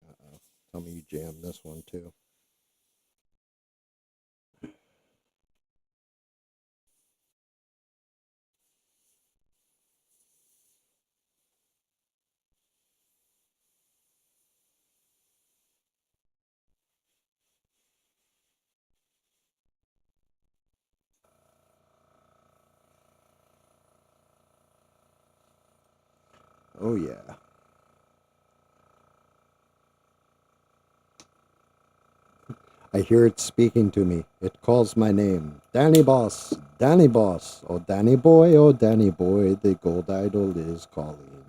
Uh-oh. Tell me you jammed this one too. Oh yeah. I hear it speaking to me. It calls my name. Danny Boss. Danny Boss. Oh Danny boy, oh Danny boy, the gold idol is calling.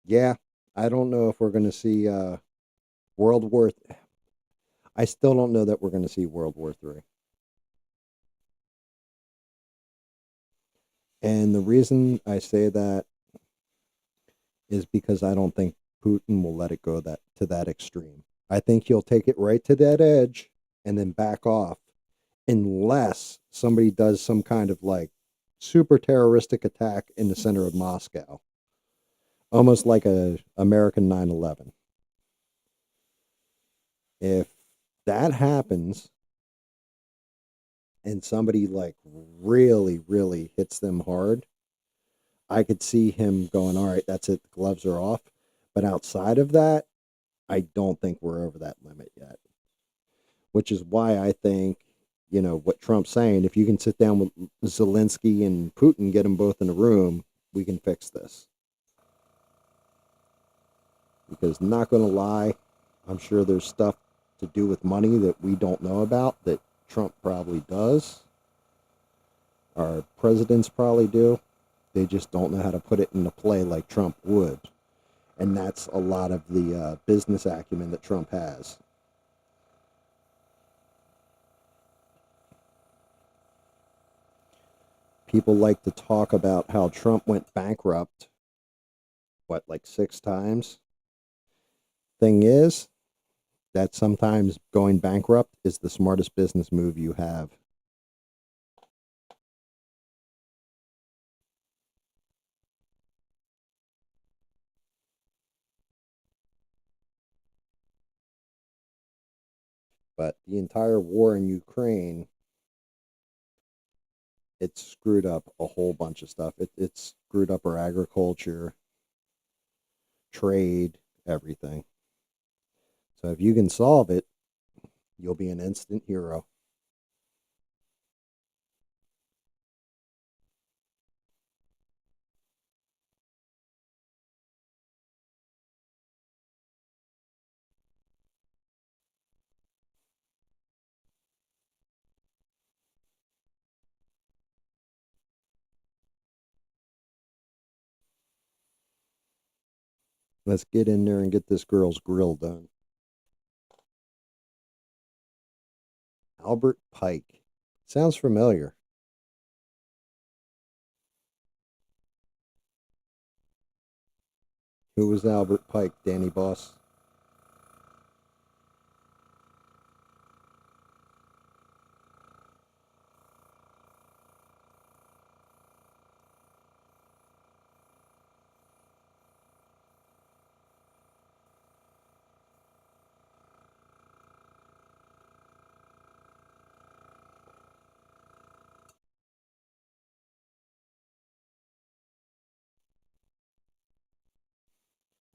Yeah, I don't know if we're going to see World War. I still don't know that we're going to see World War III. And the reason I say that is because I don't think Putin will let it go that to that extreme. I think he'll take it right to that edge and then back off unless somebody does some kind of like super terroristic attack in the center of Moscow, almost like a American 9/11. If that happens and somebody like really hits them hard, I could see him going, all right, that's it, the gloves are off. But outside of that, I don't think we're over that limit yet, which is why I think, what Trump's saying, if you can sit down with Zelensky and Putin, get them both in a room, we can fix this. Because, not going to lie, I'm sure there's stuff to do with money that we don't know about that Trump probably does. Our presidents probably do. They just don't know how to put it into play like Trump would. And that's a lot of the business acumen that Trump has. People like to talk about how Trump went bankrupt, what, like 6 times? Thing is, that sometimes going bankrupt is the smartest business move you have. But the entire war in Ukraine, it's screwed up a whole bunch of stuff. It's screwed up our agriculture, trade, everything. So if you can solve it, you'll be an instant hero. Let's get in there and get this girl's grill done. Albert Pike. Sounds familiar. Who was Albert Pike, Danny Boss?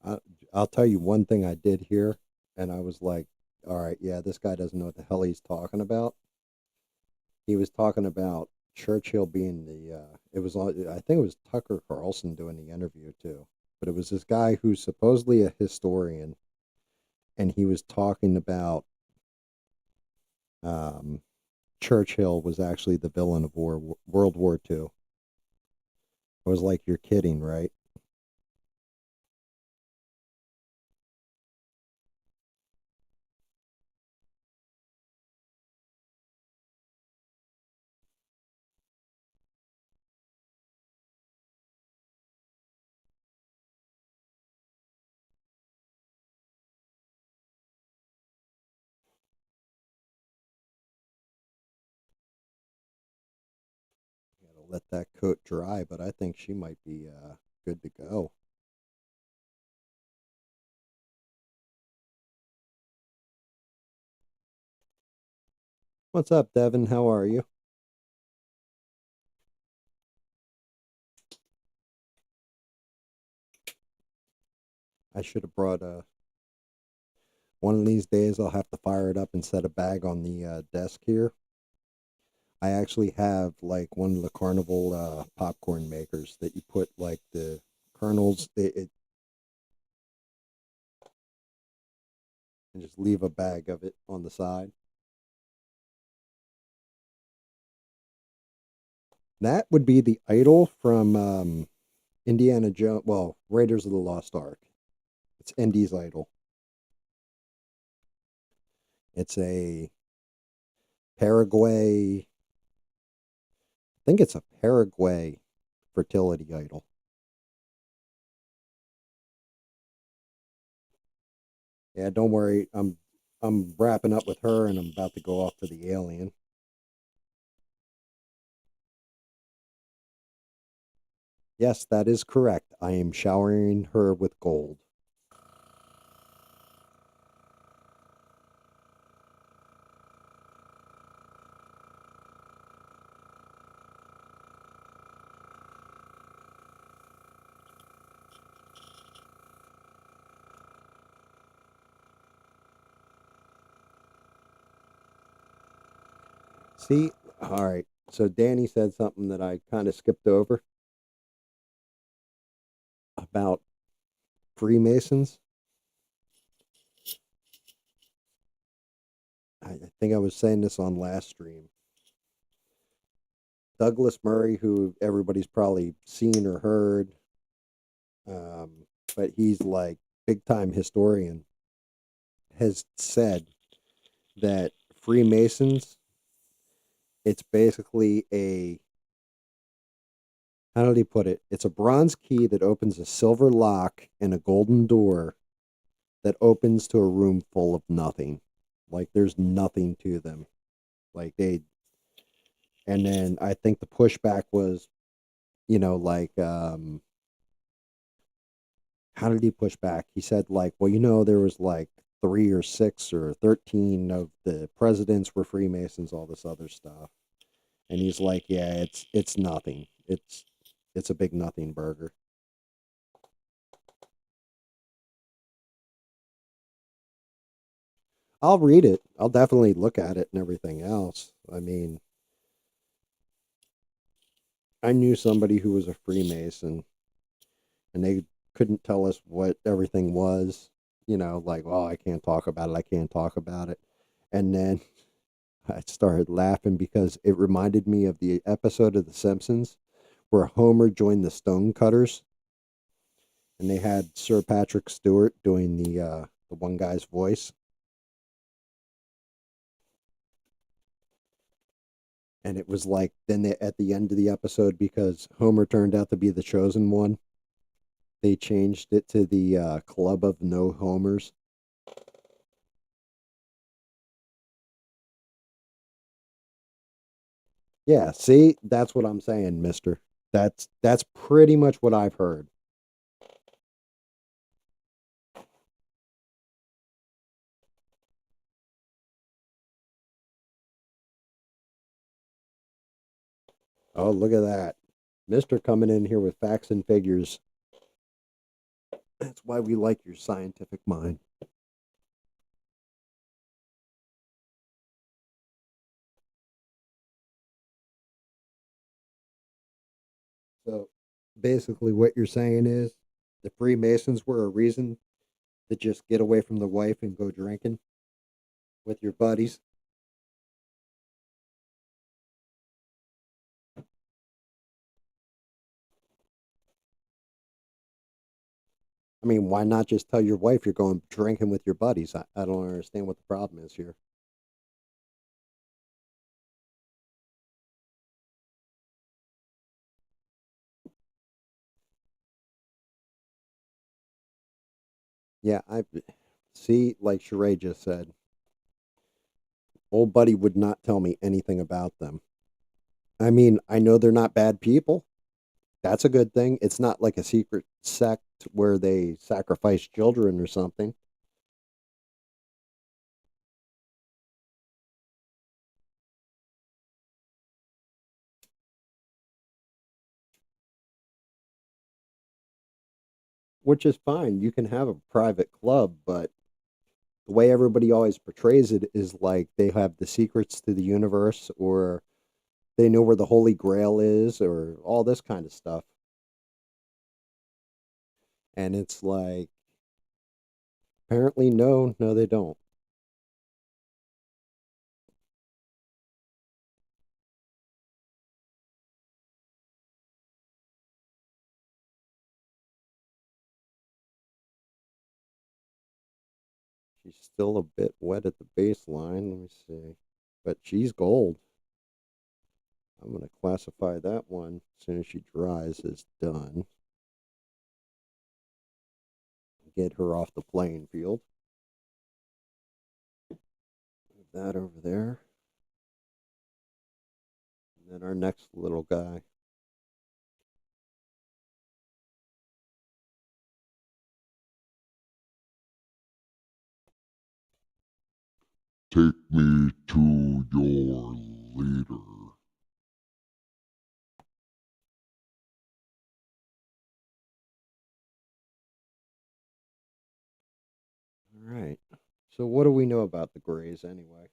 I, I'll tell you one thing I did here, and I was like, all right, yeah, this guy doesn't know what the hell he's talking about. He was talking about Churchill being it was on, I think it was Tucker Carlson doing the interview too, but it was this guy who's supposedly a historian, and he was talking about um, Churchill was actually the villain of World War II. I was like, you're kidding, right? Gotta let that coat dry, but I think she might be good to go. What's up, Devin? How are you? I should have brought one of these days. I'll have to fire it up and set a bag on the desk here. I actually have like one of the carnival popcorn makers that you put like the kernels and just leave a bag of it on the side. That would be the idol from Indiana Jones. Well, Raiders of the Lost Ark. It's Indy's idol. It's a Paraguay. I think it's a Paraguay fertility idol. Yeah, don't worry. I'm wrapping up with her and I'm about to go off to the alien. Yes, that is correct. I am showering her with gold. See, all right. So Danny said something that I kind of skipped over about Freemasons. I think I was saying this on last stream. Douglas Murray, who everybody's probably seen or heard, um, but he's like big time historian, has said that Freemasons, it's basically a, how did he put it? It's a bronze key that opens a silver lock and a golden door that opens to a room full of nothing. Like there's nothing to them. Like they, and then I think the pushback was, like, how did he push back? He said, like, well, there was like three or six or 13 of the presidents were Freemasons, all this other stuff. And he's like, yeah, it's nothing. It's a big nothing burger. I'll read it. I'll definitely look at it and everything else. I mean, I knew somebody who was a Freemason and they couldn't tell us what everything was, like, oh, I can't talk about it. I can't talk about it. And then I started laughing because it reminded me of the episode of The Simpsons where Homer joined the Stonecutters and they had Sir Patrick Stewart doing the one guy's voice. And it was like then at the end of the episode, because Homer turned out to be the chosen one, they changed it to the Club of No Homers. Yeah, see, that's what I'm saying, Mister. That's pretty much what I've heard. Oh, look at that, Mister, coming in here with facts and figures. That's why we like your scientific mind. So, basically, what you're saying is the Freemasons were a reason to just get away from the wife and go drinking with your buddies. I mean, why not just tell your wife you're going drinking with your buddies? I don't understand what the problem is here. Yeah, I see, like Sheree just said, old buddy would not tell me anything about them. I mean, I know they're not bad people. That's a good thing. It's not like a secret sect where they sacrifice children or something. Which is fine. You can have a private club, but the way everybody always portrays it is like they have the secrets to the universe or they know where the Holy Grail is or all this kind of stuff. And it's like, apparently, no, no, they don't. She's still a bit wet at the baseline. Let me see. But she's gold. I'm going to classify that one as soon as she dries as done. Get her off the playing field. Move that over there. And then our next little guy. Take me to your leader. All right. So what do we know about the Greys anyway?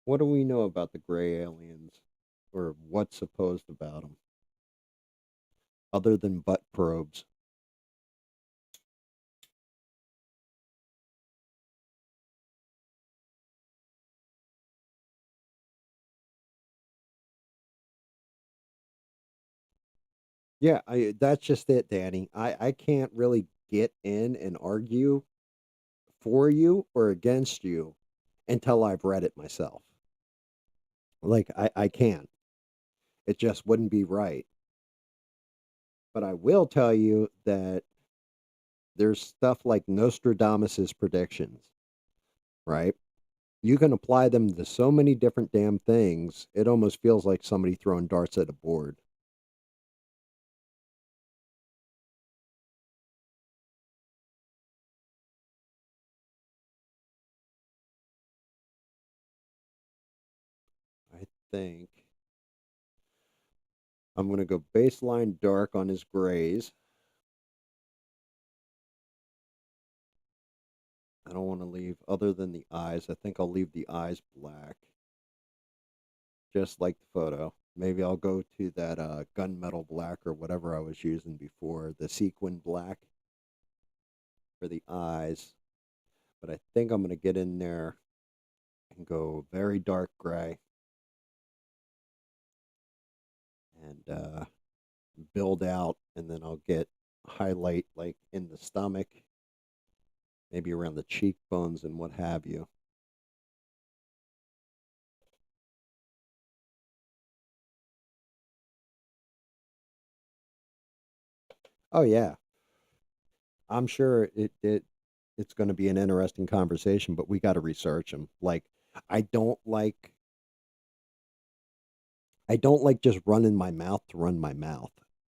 What do we know about the gray aliens, or what's supposed about them, other than butt probes? Yeah, that's just it, Danny. I can't really get in and argue for you or against you until I've read it myself. Like I can't. It just wouldn't be right. But I will tell you that there's stuff like Nostradamus's predictions, right? You can apply them to so many different damn things. It almost feels like somebody throwing darts at a board. I think I'm going to go baseline dark on his grays. I don't want to leave, other than the eyes, I think I'll leave the eyes black, just like the photo. Maybe I'll go to that gunmetal black or whatever I was using before, the sequin black for the eyes. But I think I'm going to get in there and go very dark gray and build out, and then I'll get highlight like in the stomach, maybe around the cheekbones and what have you. Oh yeah, I'm sure it's going to be an interesting conversation, but we got to research them. Like I don't like I don't like just running my mouth to run my mouth,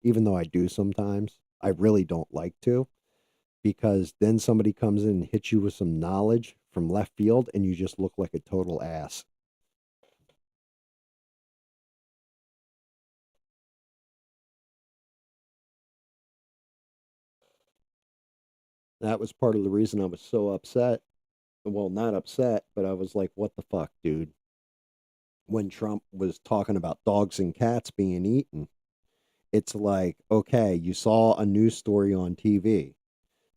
even though I do sometimes. I really don't like to, because then somebody comes in and hits you with some knowledge from left field and you just look like a total ass. That was part of the reason I was so upset. Well, not upset, but I was like, what the fuck, dude? When Trump was talking about dogs and cats being eaten, it's like, okay, you saw a news story on TV.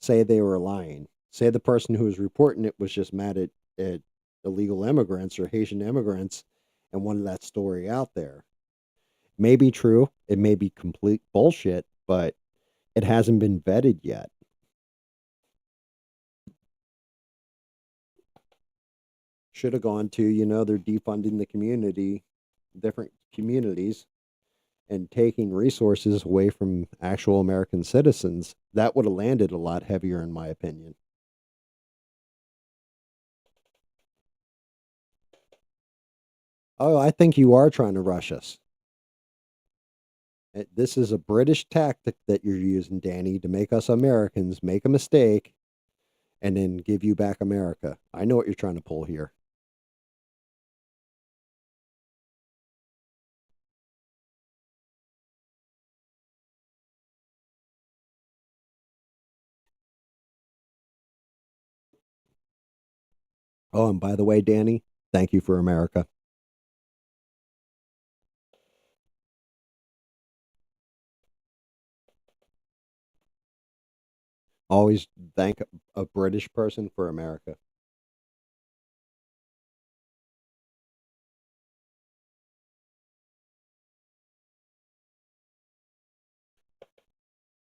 Say they were lying. Say the person who was reporting it was just mad at illegal immigrants or Haitian immigrants and wanted that story out there. May be true. It may be complete bullshit, but it hasn't been vetted yet. Should have gone to, they're defunding the community, different communities, and taking resources away from actual American citizens. That would have landed a lot heavier, in my opinion. Oh, I think you are trying to rush us. This is a British tactic that you're using, Danny, to make us Americans make a mistake and then give you back America. I know what you're trying to pull here. Oh, and by the way, Danny, thank you for America. Always thank a British person for America.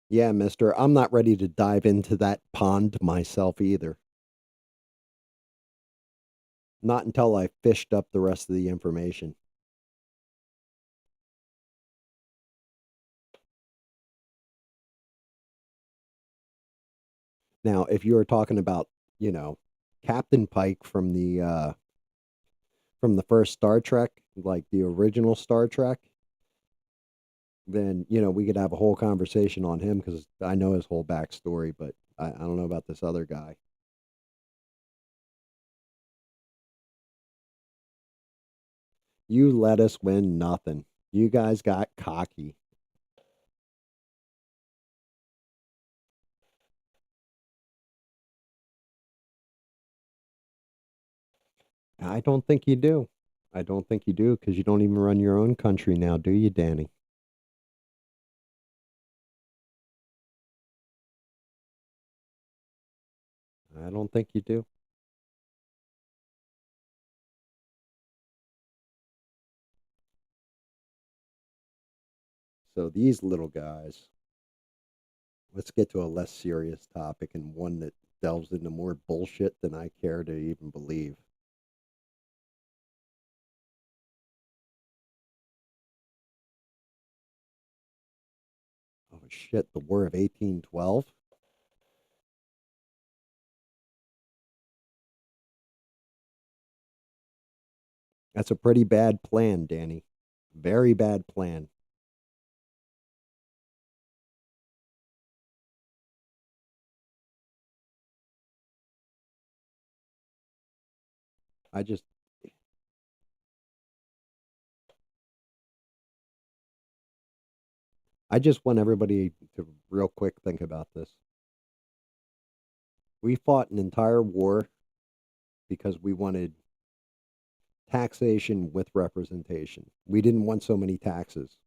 Yeah, mister, I'm not ready to dive into that pond myself either. Not until I fished up the rest of the information. Now, if you were talking about, you know, Captain Pike from the first Star Trek, like the original Star Trek, then, we could have a whole conversation on him because I know his whole backstory, but I don't know about this other guy. You let us win nothing. You guys got cocky. I don't think you do. I don't think you do because you don't even run your own country now, do you, Danny? I don't think you do. So these little guys, let's get to a less serious topic and one that delves into more bullshit than I care to even believe. Oh shit, the War of 1812? That's a pretty bad plan, Danny. Very bad plan. I just I just want everybody to real quick think about this. We fought an entire war because we wanted taxation with representation. We didn't want so many taxes.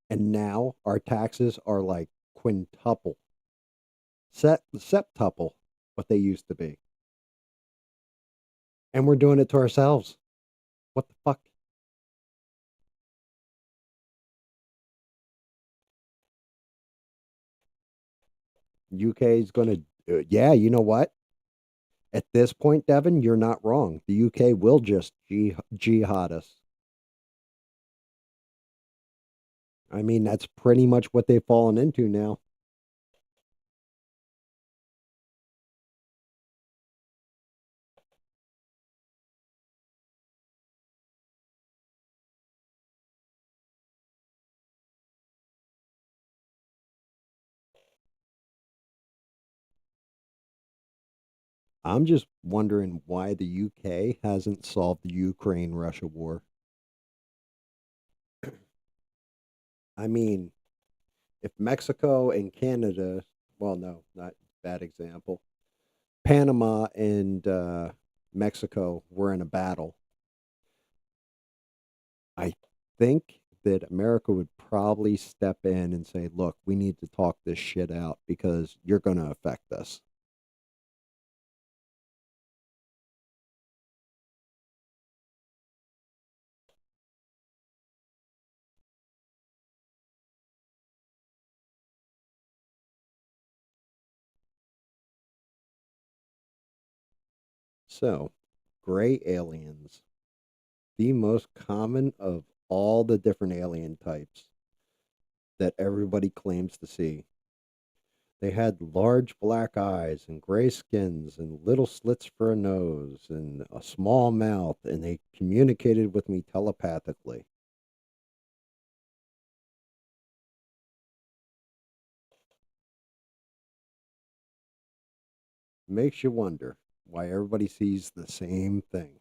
And now our taxes are like quintuple, septuple what they used to be. And we're doing it to ourselves. What the fuck? UK is going to, yeah, you know what? At this point, Devin, you're not wrong. The UK will just jihad us. I mean, that's pretty much what they've fallen into now. I'm just wondering why the UK hasn't solved the Ukraine Russia war. I mean, if Mexico and Canada, well, no, not bad example. Panama and Mexico were in a battle. I think that America would probably step in and say, look, we need to talk this shit out because you're going to affect us. So, gray aliens, the most common of all the different alien types that everybody claims to see. They had large black eyes and gray skins and little slits for a nose and a small mouth, and they communicated with me telepathically. Makes you wonder why everybody sees the same thing.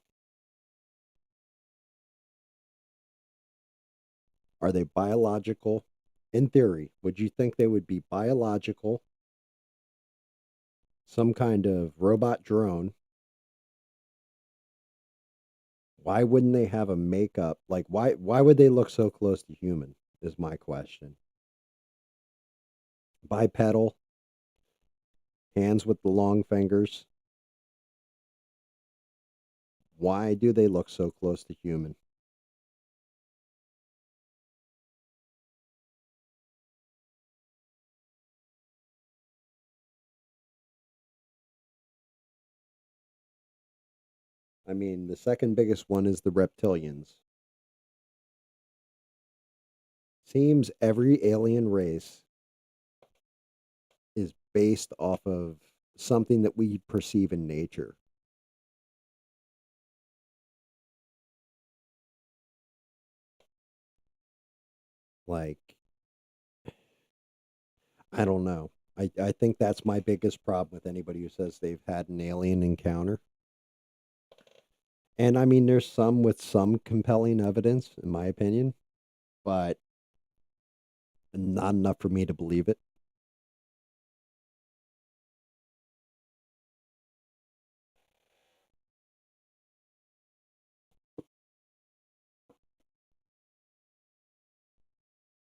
Are they biological? In theory, would you think they would be biological, some kind of robot drone? Why wouldn't they have a makeup? Like why would they look so close to human is my question. Bipedal, hands with the long fingers. Why do they look so close to human? I mean, the second biggest one is the reptilians. Seems every alien race is based off of something that we perceive in nature. Like, I don't know. I think that's my biggest problem with anybody who says they've had an alien encounter. And I mean, there's some with some compelling evidence, in my opinion, but not enough for me to believe it.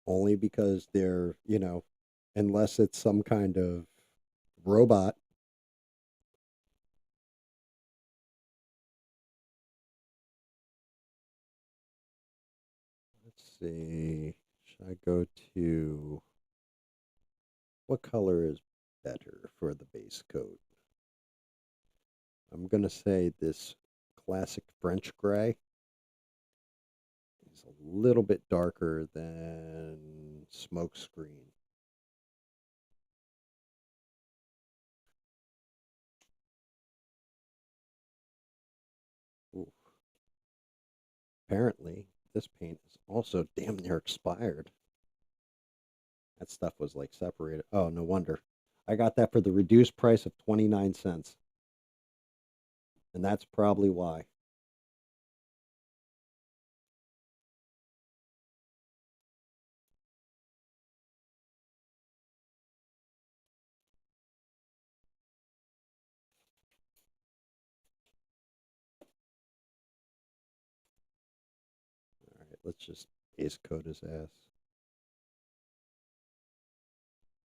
Only because they're, unless it's some kind of robot. Let's see. Should I go to what color is better for the base coat? I'm going to say this classic French gray is a little bit darker than smoke screen. Ooh. Apparently, this paint is also damn near expired. That stuff was like separated. Oh, no wonder. I got that for the reduced price of 29 cents. And that's probably why. All right, let's just base coat his ass.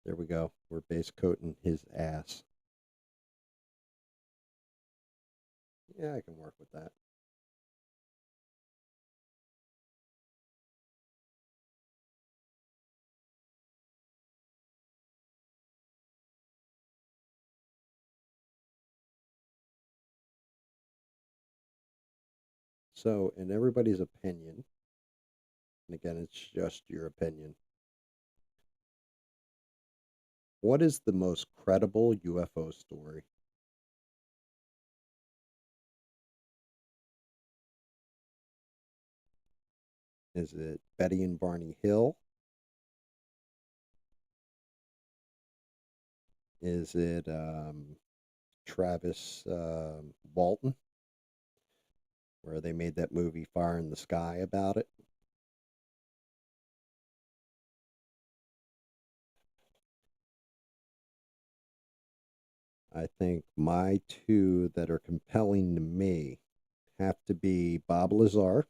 There we go. We're base coating his ass. Yeah, I can work with that. So, in everybody's opinion, and again, it's just your opinion, what is the most credible UFO story? Is it Betty and Barney Hill? Is it Travis Walton, where they made that movie Fire in the Sky about it? I think my two that are compelling to me have to be Bob Lazar,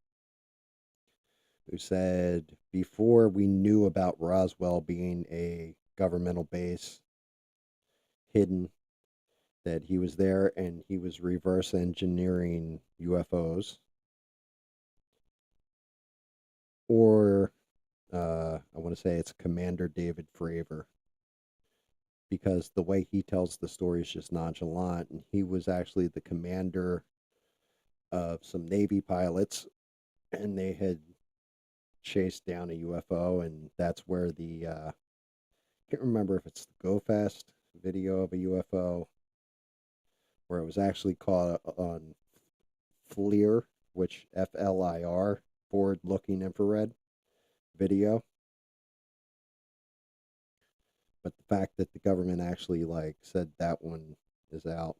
who said before we knew about Roswell being a governmental base hidden, that he was there and he was reverse engineering UFOs. Or I want to say it's Commander David Fravor, because the way he tells the story is just nonchalant. And he was actually the commander of some Navy pilots, and they had chased down a UFO, and that's where the can't remember if it's the Go Fast video of a UFO, where it was actually caught on FLIR, which FLIR, forward looking infrared video. But the fact that the government actually like said that one is out,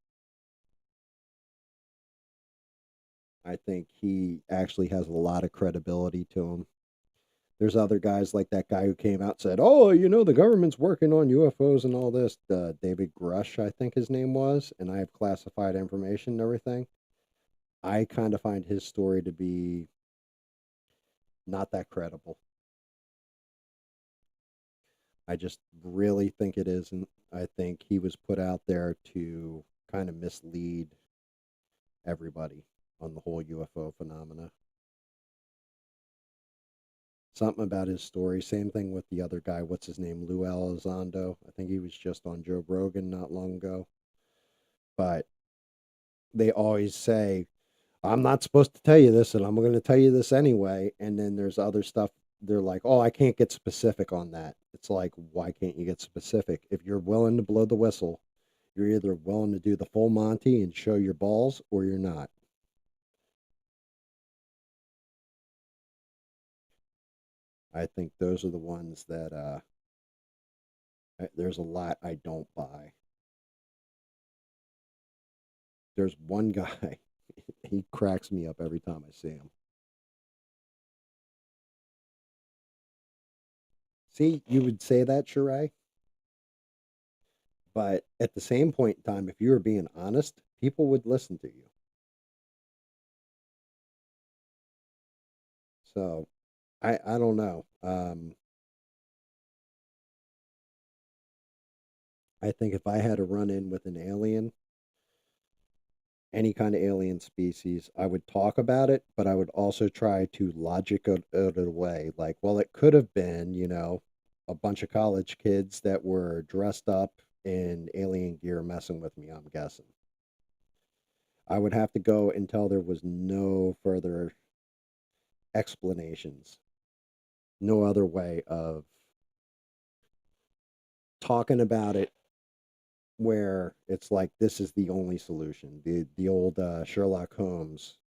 I think he actually has a lot of credibility to him. There's other guys like that guy who came out and said, "Oh, the government's working on UFOs and all this." David Grush, I think his name was, and I have classified information and everything. I kind of find his story to be not that credible. I just really think it isn't. I think he was put out there to kind of mislead everybody on the whole UFO phenomena. Something about his story. Same thing with the other guy. What's his name? Lou Elizondo. I think he was just on Joe Rogan not long ago. But they always say, I'm not supposed to tell you this, and I'm going to tell you this anyway. And then there's other stuff. They're like, oh, I can't get specific on that. It's like, why can't you get specific? If you're willing to blow the whistle, you're either willing to do the full Monty and show your balls, or you're not. I think those are the ones that there's a lot I don't buy. There's one guy, he cracks me up every time I see him. See, you would say that, Sheree, but at the same point in time, if you were being honest, people would listen to you. So I don't know. I think if I had to run in with an alien, any kind of alien species, I would talk about it, but I would also try to logic it away. Like, well, it could have been, a bunch of college kids that were dressed up in alien gear messing with me, I'm guessing. I would have to go until there was no further explanations, no other way of talking about it where it's like this is the only solution. The old Sherlock Holmes,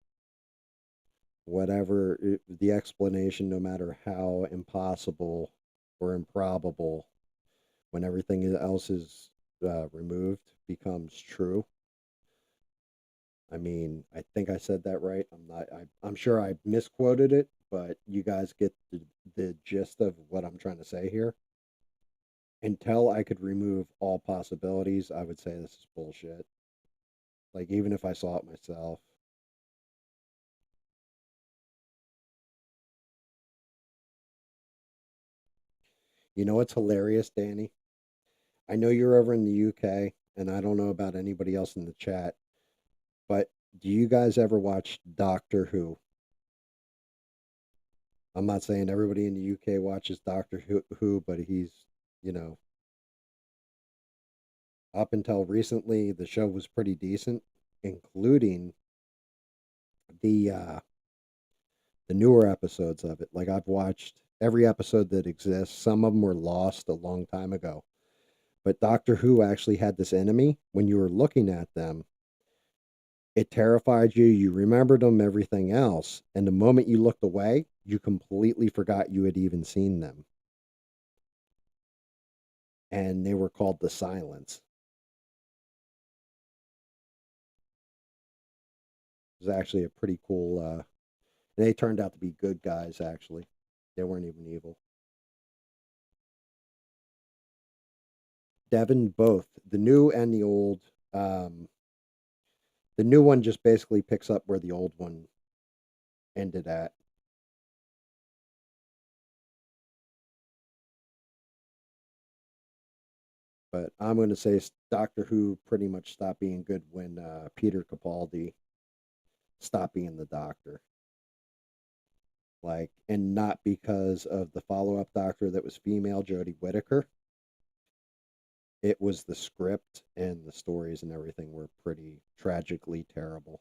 whatever the explanation, no matter how impossible or improbable, when everything else is removed, becomes true. I mean, I think I said that right. I'm not. I'm sure I misquoted it, but you guys get the gist of what I'm trying to say here. Until I could remove all possibilities, I would say this is bullshit. Like even if I saw it myself. You know what's hilarious, Danny? I know you're over in the UK, and I don't know about anybody else in the chat, but do you guys ever watch Doctor Who? I'm not saying everybody in the UK watches Doctor Who, but you know, up until recently, the show was pretty decent, including the uh, the newer episodes of it. Like I've watched every episode that exists. Some of them were lost a long time ago, but Doctor Who actually had this enemy. When you were looking at them, it terrified you. You remembered them, everything else. And the moment you looked away, you completely forgot you had even seen them. And they were called the Silence. It was actually a pretty cool, they turned out to be good guys, actually. They weren't even evil. Devin, both the new and the old. Um, the new one just basically picks up where the old one ended at. But I'm going to say Doctor Who pretty much stopped being good when Peter Capaldi stopped being the Doctor. Like, and not because of the follow-up Doctor that was female, Jodie Whittaker. It was the script and the stories and everything were pretty tragically terrible.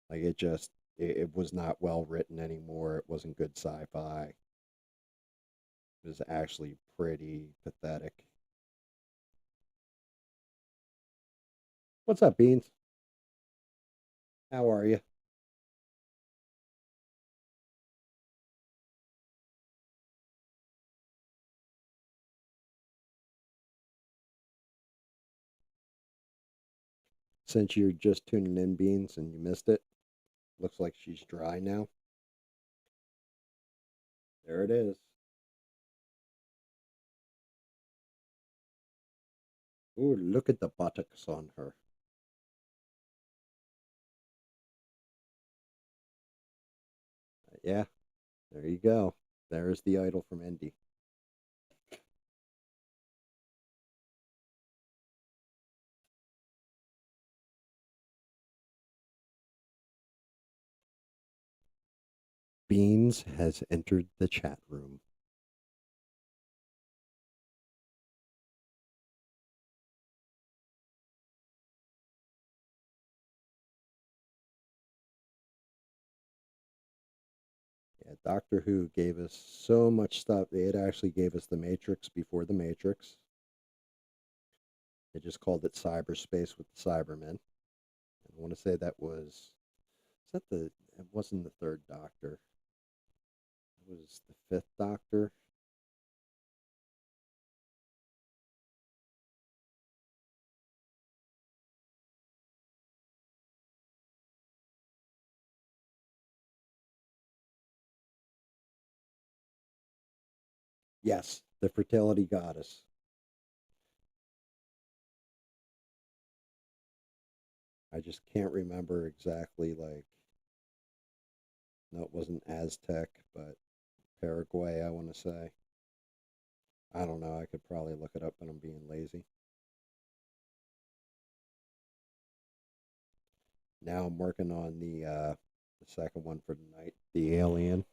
Like it was not well written anymore. It wasn't good sci-fi. It was actually pretty pathetic. What's up, Beans? How are you? Since you're just tuning in, Beans, and you missed it, looks like she's dry now. There it is. Ooh, look at the buttocks on her. Yeah, there you go. There's the idol from Indy. Beans has entered the chat room. Doctor Who gave us so much stuff. It actually gave us the Matrix before the Matrix. They just called it cyberspace with the Cybermen. I want to say that was, is that the, it wasn't the third Doctor. It was the fifth Doctor. Yes, the fertility goddess. I just can't remember exactly, like, no, it wasn't Aztec, but Paraguay, I want to say. I don't know. I could probably look it up, but I'm being lazy. Now I'm working on the second one for tonight, the Alien.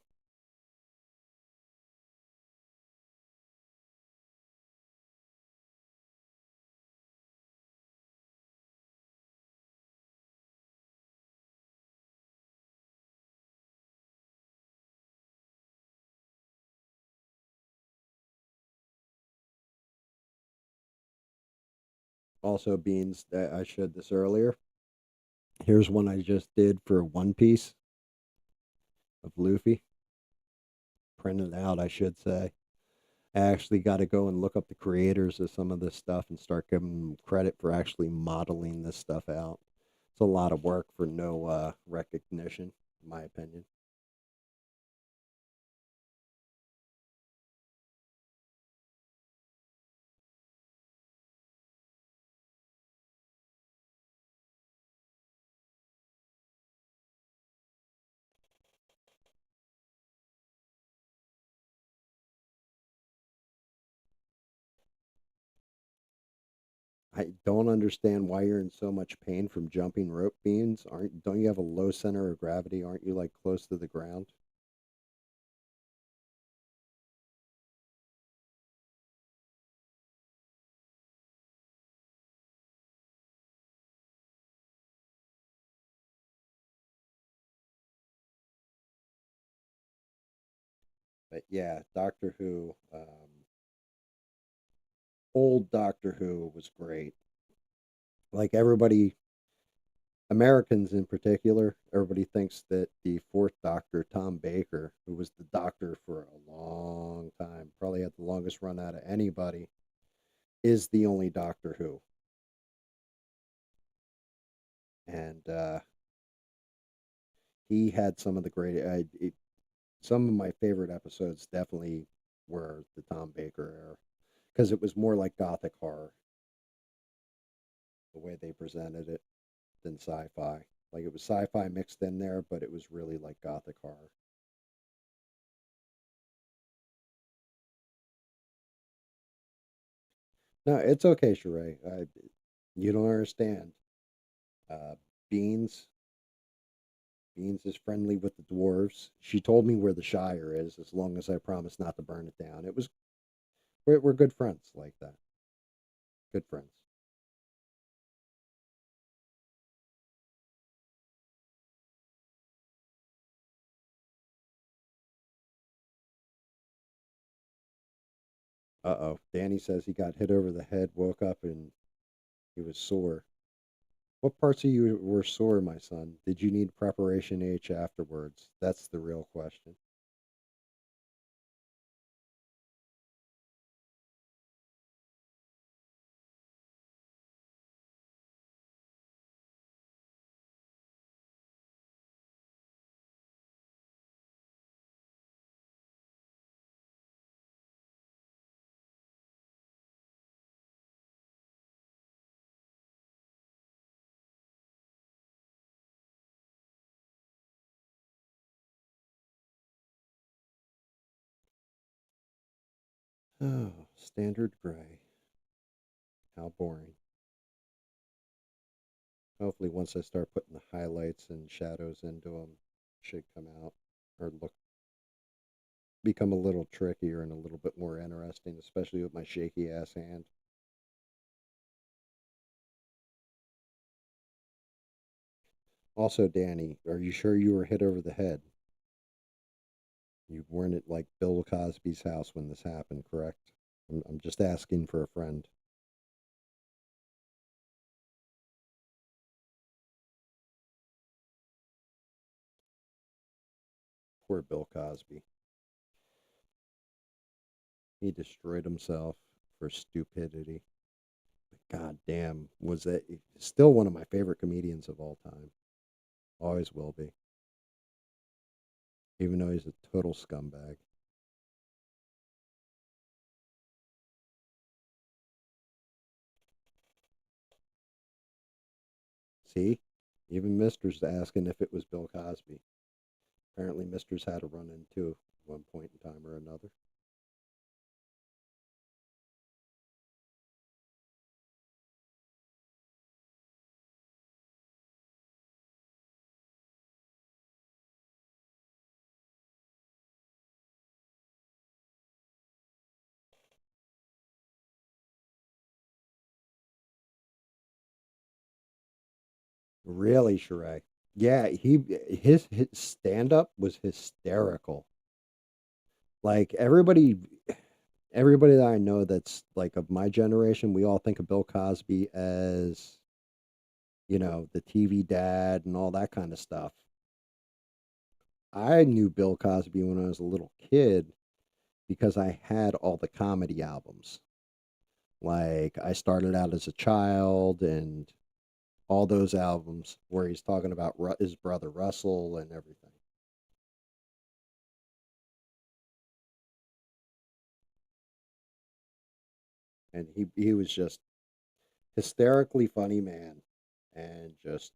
Also, beans. I showed this earlier. Here's one I just did for One Piece of Luffy. Printed out, I should say. I actually got to go and look up the creators of some of this stuff and start giving them credit for actually modeling this stuff out. It's a lot of work for no recognition, in my opinion. I don't understand why you're in so much pain from jumping rope, beans. Aren't don't you have a low center of gravity? Aren't you like close to the ground? But yeah, Doctor Who, old Doctor Who was great. Like everybody, Americans in particular, everybody thinks that the fourth Doctor, Tom Baker, who was the Doctor for a long time, probably had the longest run out of anybody, is the only Doctor Who. And he had some of the great, some of my favorite episodes definitely were the Tom Baker era because it was more like gothic horror, the way they presented it, than sci-fi. Like it was sci-fi mixed in there, but it was really like gothic horror. No, it's okay, Sheree. You don't understand. Uh, Beans, Beans is friendly with the dwarves. She told me where the Shire is, as long as I promise not to burn it down. It was we're good friends like that. Good friends. Uh-oh. Danny says he got hit over the head, woke up, and he was sore. What parts of you were sore, my son? Did you need preparation H afterwards? That's the real question. Oh, standard gray. How boring. Hopefully, once I start putting the highlights and shadows into them, should come out or look become a little trickier and a little bit more interesting, especially with my shaky ass hand. Also, Danny, are you sure you were hit over the head? You weren't at like Bill Cosby's house when this happened, correct? I'm just asking for a friend. Poor Bill Cosby. He destroyed himself for stupidity. God damn, was that still one of my favorite comedians of all time? Always will be, even though he's a total scumbag. See, even Mister's asking if it was Bill Cosby. Apparently, Mister's had a run into one point in time or another. Really, Shrek. Yeah, his stand up was hysterical. Like everybody that I know that's like of my generation, we all think of Bill Cosby as, the TV dad and all that kind of stuff. I knew Bill Cosby when I was a little kid because I had all the comedy albums. Like I started out as a child and all those albums where he's talking about his brother Russell and everything. And he was just hysterically funny man and just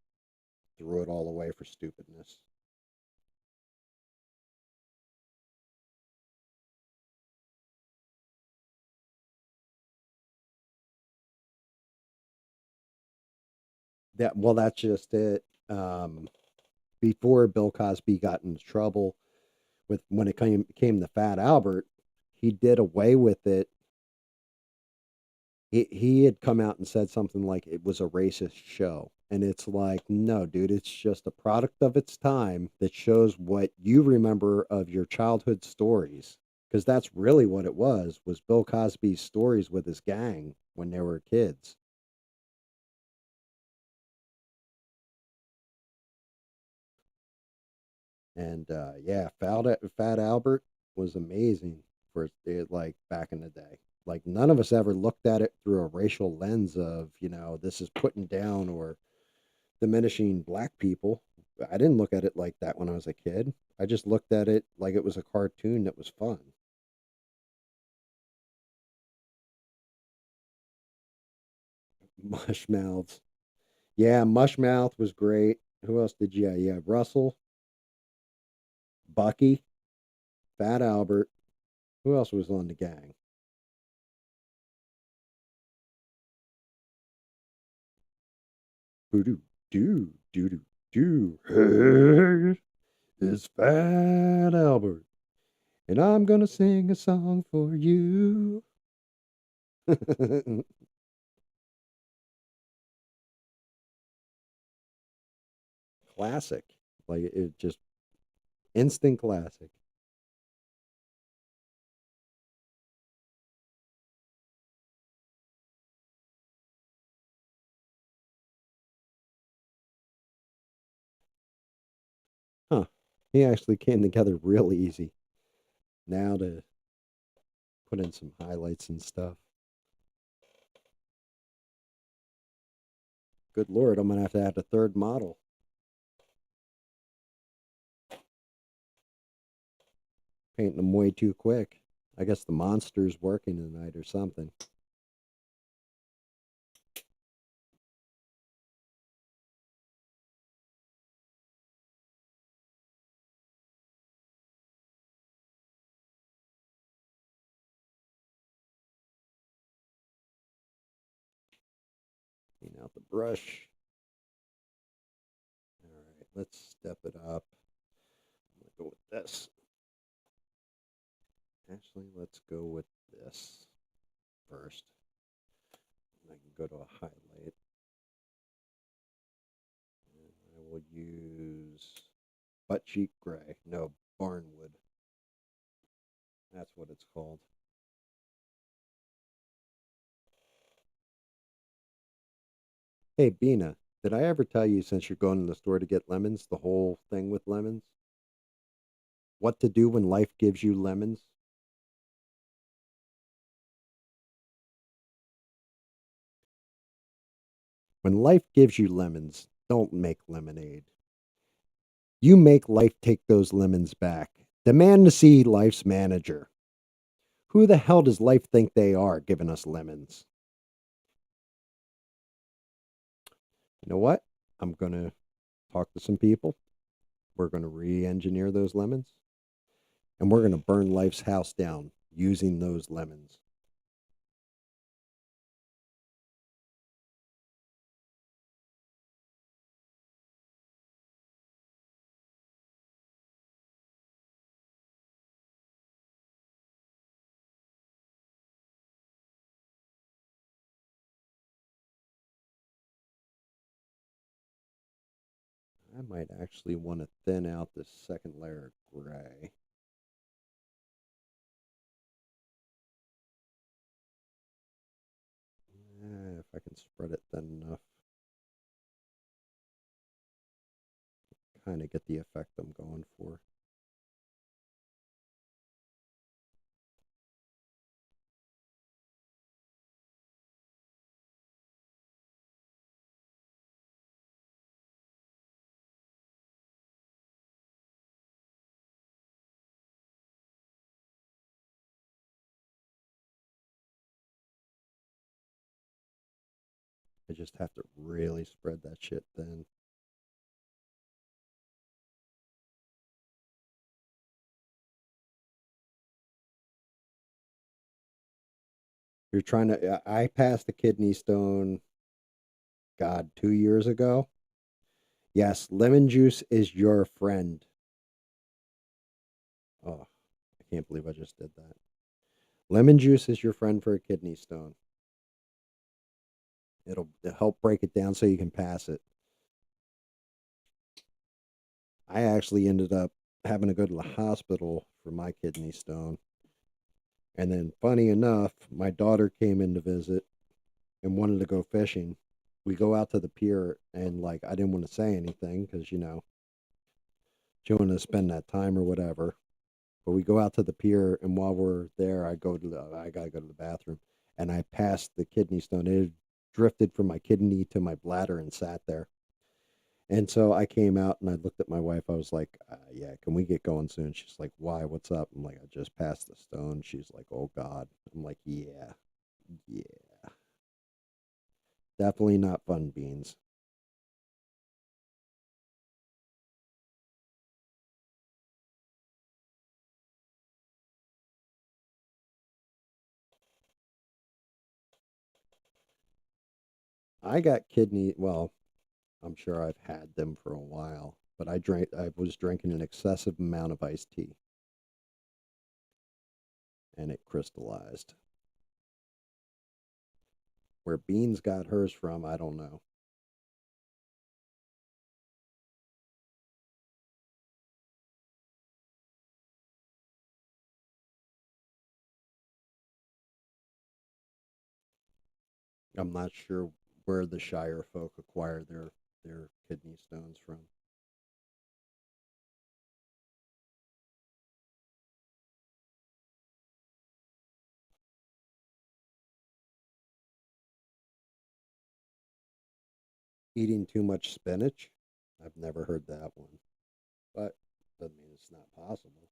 threw it all away for stupidness. That's just it. Before Bill Cosby got into trouble with when it came to Fat Albert, he did away with it. He had come out and said something like it was a racist show. And it's like, no, dude, it's just a product of its time that shows what you remember of your childhood stories. Because that's really what it was Bill Cosby's stories with his gang when they were kids. And yeah, Fat Albert was amazing for it, like back in the day. Like none of us ever looked at it through a racial lens of, this is putting down or diminishing black people. I didn't look at it like that when I was a kid. I just looked at it like it was a cartoon that was fun. Mushmouths. Yeah, Mushmouth was great. Who else did you have? Yeah, Russell, Bucky, Fat Albert. Who else was on the gang? Boo doo doo doo doo doo. Hey, it's Fat Albert, and I'm gonna sing a song for you. Classic. Like it just instant classic. Huh. He actually came together real easy. Now to put in some highlights and stuff. Good Lord, I'm gonna have to add a third model. Painting them way too quick. I guess the monster's working tonight or something. Clean out the brush. All right, let's step it up. I'm gonna go with this. Actually, let's go with this first. I can go to a highlight. And I will use butt cheek gray. No, barnwood. That's what it's called. Hey, Bina, did I ever tell you since you're going to the store to get lemons, the whole thing with lemons? What to do when life gives you lemons? When life gives you lemons, don't make lemonade. You make life take those lemons back. Demand to see life's manager. Who the hell does life think they are giving us lemons? You know what? I'm going to talk to some people. We're going to re engineer those lemons and we're going to burn life's house down using those lemons. I might actually want to thin out this second layer of gray. If I can spread it thin enough, kind of get the effect I'm going for. I just have to really spread that shit thin. You're trying to. I passed a kidney stone, God, 2 years ago. Yes, lemon juice is your friend. Oh, I can't believe I just did that. Lemon juice is your friend for a kidney stone. It'll help break it down so you can pass it. I actually ended up having to go to the hospital for my kidney stone. And then, funny enough, my daughter came in to visit and wanted to go fishing. We go out to the pier, and like, I didn't want to say anything because, she wanted to spend that time or whatever. But we go out to the pier, and while we're there, I gotta go to the bathroom, and I passed the kidney stone. It had drifted from my kidney to my bladder and sat there. And so I came out and I looked at my wife. I was like, "Yeah, can we get going soon?" She's like, "Why? What's up?" I'm like, "I just passed the stone." She's like, "Oh God." I'm like, "Yeah, yeah, definitely not fun beans." I got kidney. Well, I'm sure I've had them for a while, but I was drinking an excessive amount of iced tea, and it crystallized. Where Beans got hers from, I don't know. I'm not sure where the Shire folk acquire their kidney stones from. Eating too much spinach? I've never heard that one, but doesn't mean it's not possible.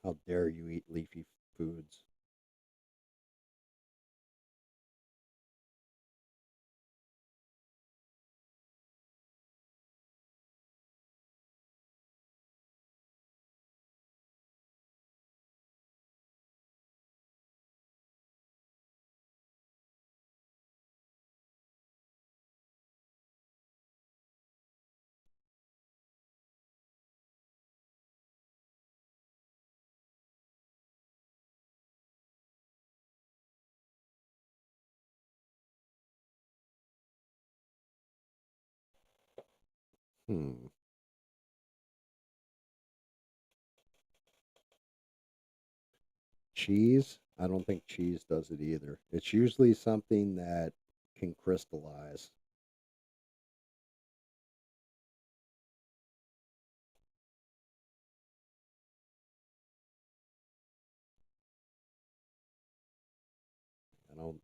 How dare you eat leafy foods? Hmm. cheese, I don't think cheese does it either. It's usually something that can crystallize.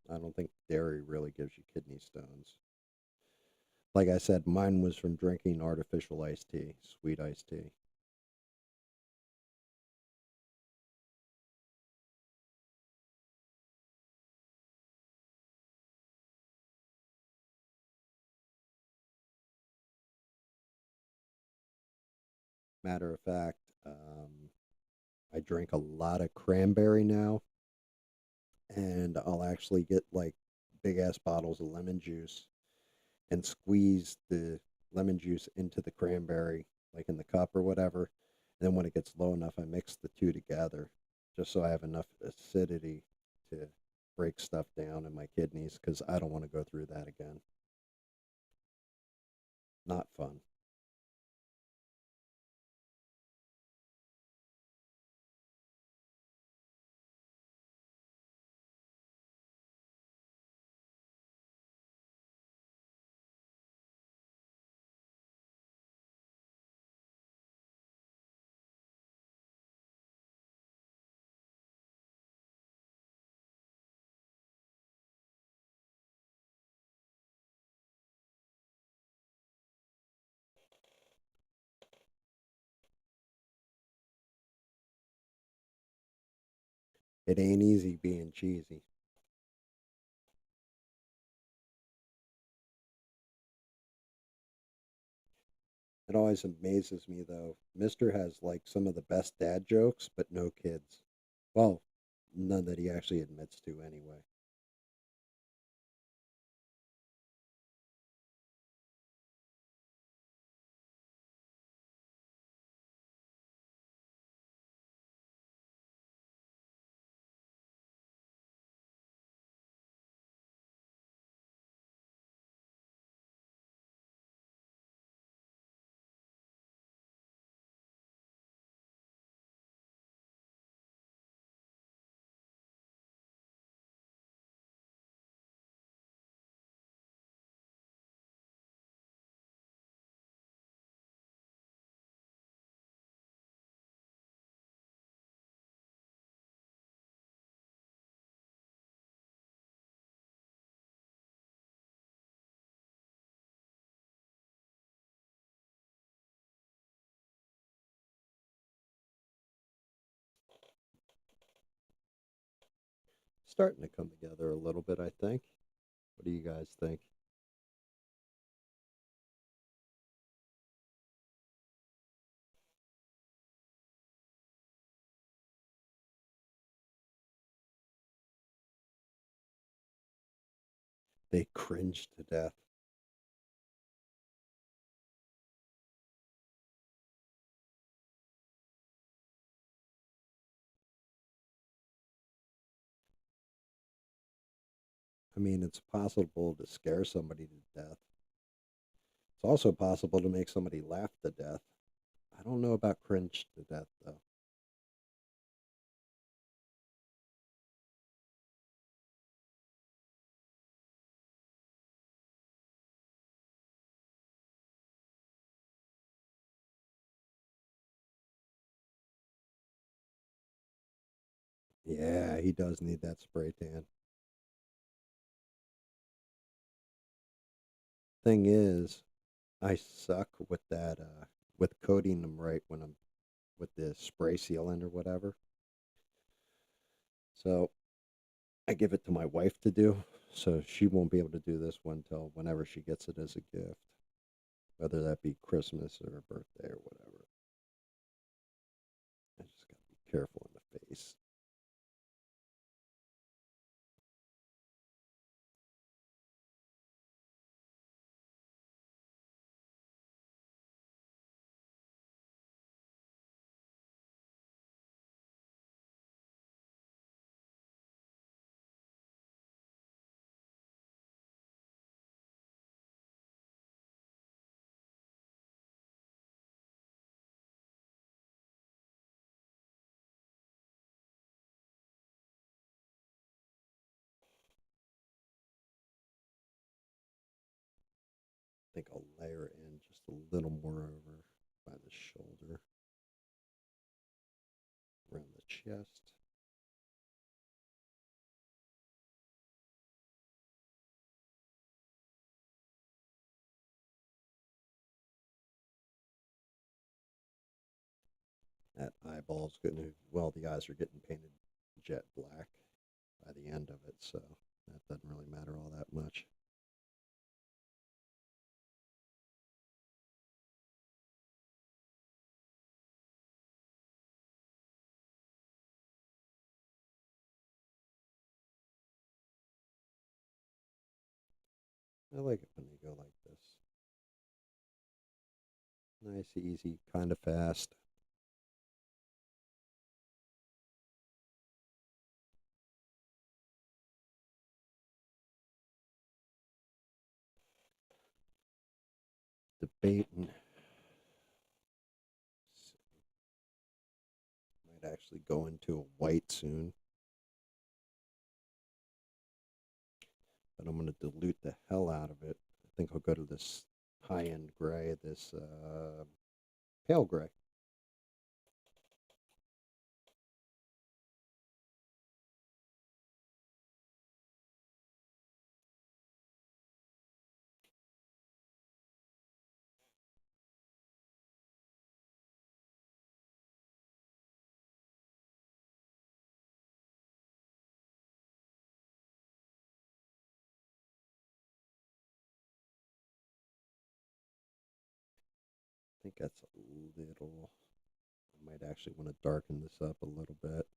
I don't think dairy really gives you kidney stones. Like I said, mine was from drinking artificial iced tea, sweet iced tea. Matter of fact, I drink a lot of cranberry now, and I'll actually get like big ass bottles of lemon juice and squeeze the lemon juice into the cranberry, like in the cup or whatever. And then when it gets low enough, I mix the two together just so I have enough acidity to break stuff down in my kidneys because I don't want to go through that again. Not fun. It ain't easy being cheesy. It always amazes me though. Mister has like some of the best dad jokes, but no kids. Well, none that he actually admits to anyway. Starting to come together a little bit, I think. What do you guys think? They cringe to death. I mean, it's possible to scare somebody to death. It's also possible to make somebody laugh to death. I don't know about cringe to death, though. Yeah, he does need that spray tan. Thing is, I suck with that, with coating them right when I'm with the spray sealant or whatever. So I give it to my wife to do. So she won't be able to do this one till whenever she gets it as a gift, whether that be Christmas or her birthday or whatever. I just gotta be careful in the face. think I'll layer in just a little more over by the shoulder, around the chest. That eyeball's gonna, well, the eyes are getting painted jet black by the end of it, so that doesn't really matter all that much. I like it when they go like this. Nice, easy, kind of fast. Debating. Might actually go into a white soon, but I'm going to dilute the hell out of it. I think I'll go to this high-end gray, this pale gray. I think that's a little, I might actually want to darken this up a little bit.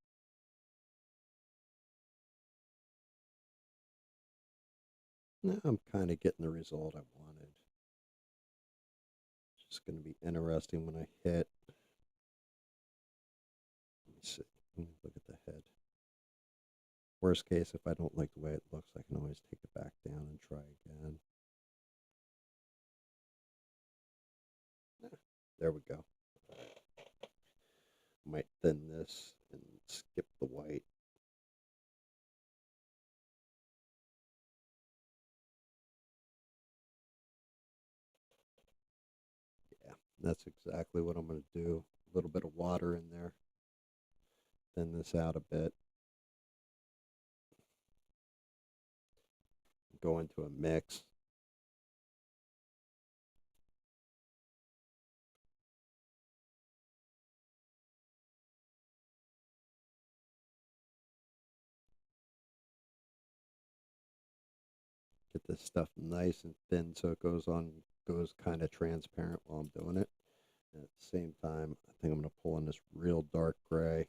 Now I'm kind of getting the result I wanted. It's just going to be interesting when I hit. Let me see. Let me look at the head. Worst case, if I don't like the way it looks, I can always take it back down and try again. There we go. Might thin this and skip the white. Yeah, that's exactly what I'm going to do. A little bit of water in there. Thin this out a bit. Go into a mix. Get this stuff nice and thin so it goes kind of transparent while I'm doing it. And at the same time, I think I'm going to pull in this real dark gray.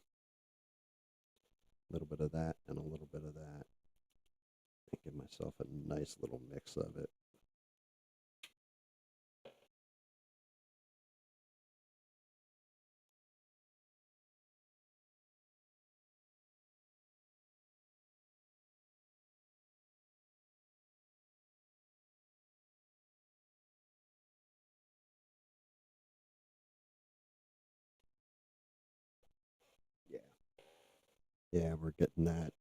A little bit of that and a little bit of that. And give myself a nice little mix of it. Yeah. Yeah, we're getting that.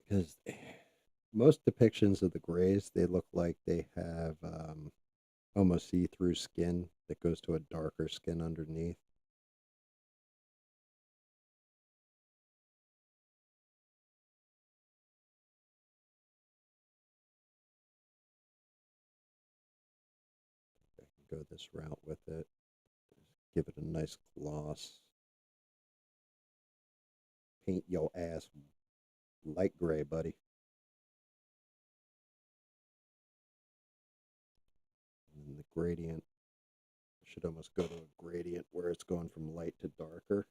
Because most depictions of the grays, they look like they have almost see-through skin that goes to a darker skin underneath. I can go this route with it. Give it a nice gloss. Paint your ass light gray, buddy. And the gradient should almost go to a gradient where it's going from light to darker.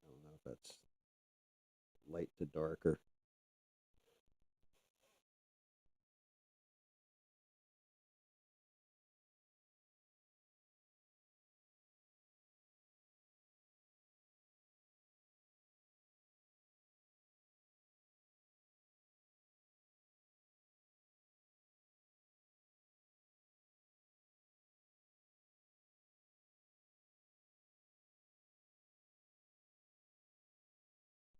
I don't know if that's light to darker.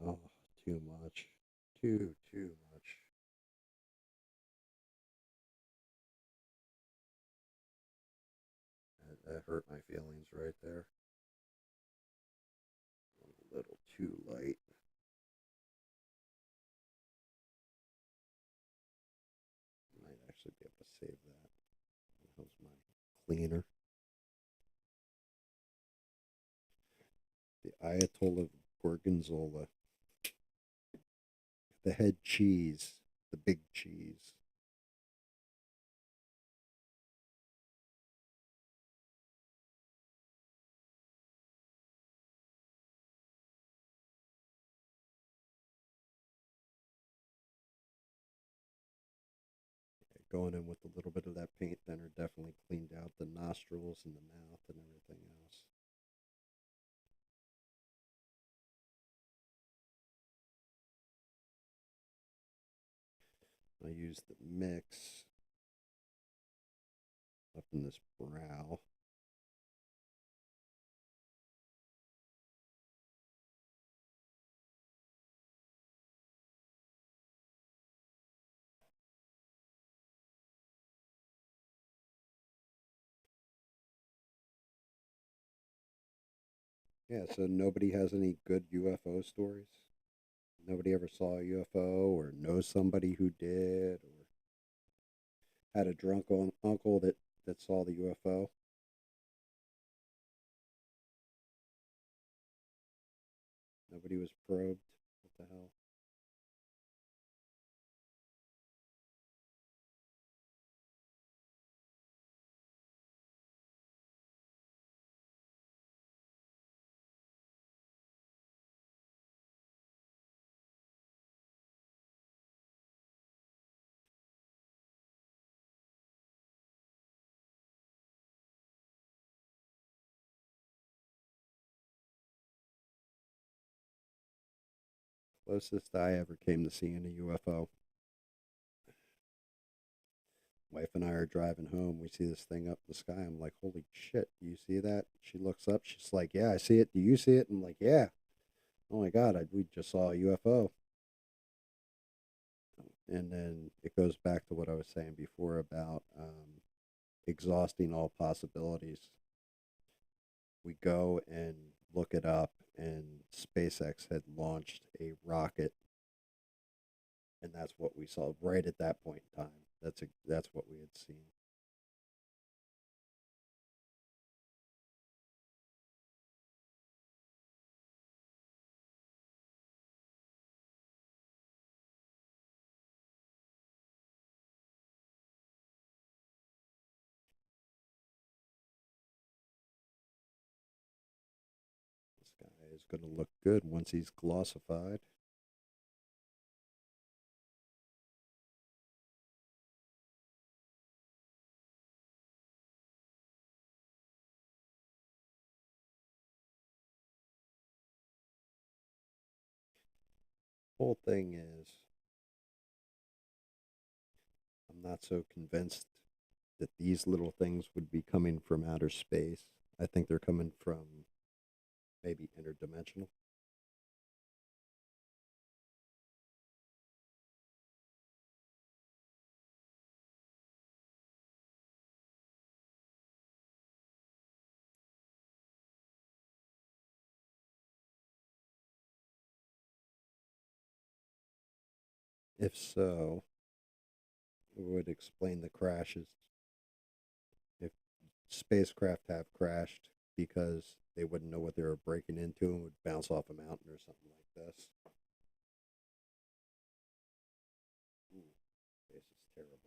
Oh, too much. Too much. That hurt my feelings right there. A little too light. Might actually be able to save that. How's my cleaner? The Ayatollah Gorgonzola. The head cheese. The big cheese. Going in with a little bit of that paint thinner definitely cleaned out the nostrils and the mouth and everything else. I use the mix up in this brow. Yeah, so nobody has any good UFO stories? Nobody ever saw a UFO or knows somebody who did or had a drunk uncle that saw the UFO? Nobody was probed? What the hell? Closest I ever came to seeing a UFO. Wife and I are driving home. We see this thing up in the sky. I'm like, holy shit, do you see that? She looks up. She's like, yeah, I see it. Do you see it? I'm like, yeah. Oh my God, we just saw a UFO. And then it goes back to what I was saying before about exhausting all possibilities. We go and look it up, and SpaceX had launched a rocket, and that's what we saw right at that point in time. That's what we had seen. This guy is going to look good once he's glossified. Whole thing is, I'm not so convinced that these little things would be coming from outer space. I think they're coming from maybe interdimensional. If so, it would explain the crashes. If spacecraft have crashed because they wouldn't know what they were breaking into and would bounce off a mountain or something like this. Ooh, this is terrible.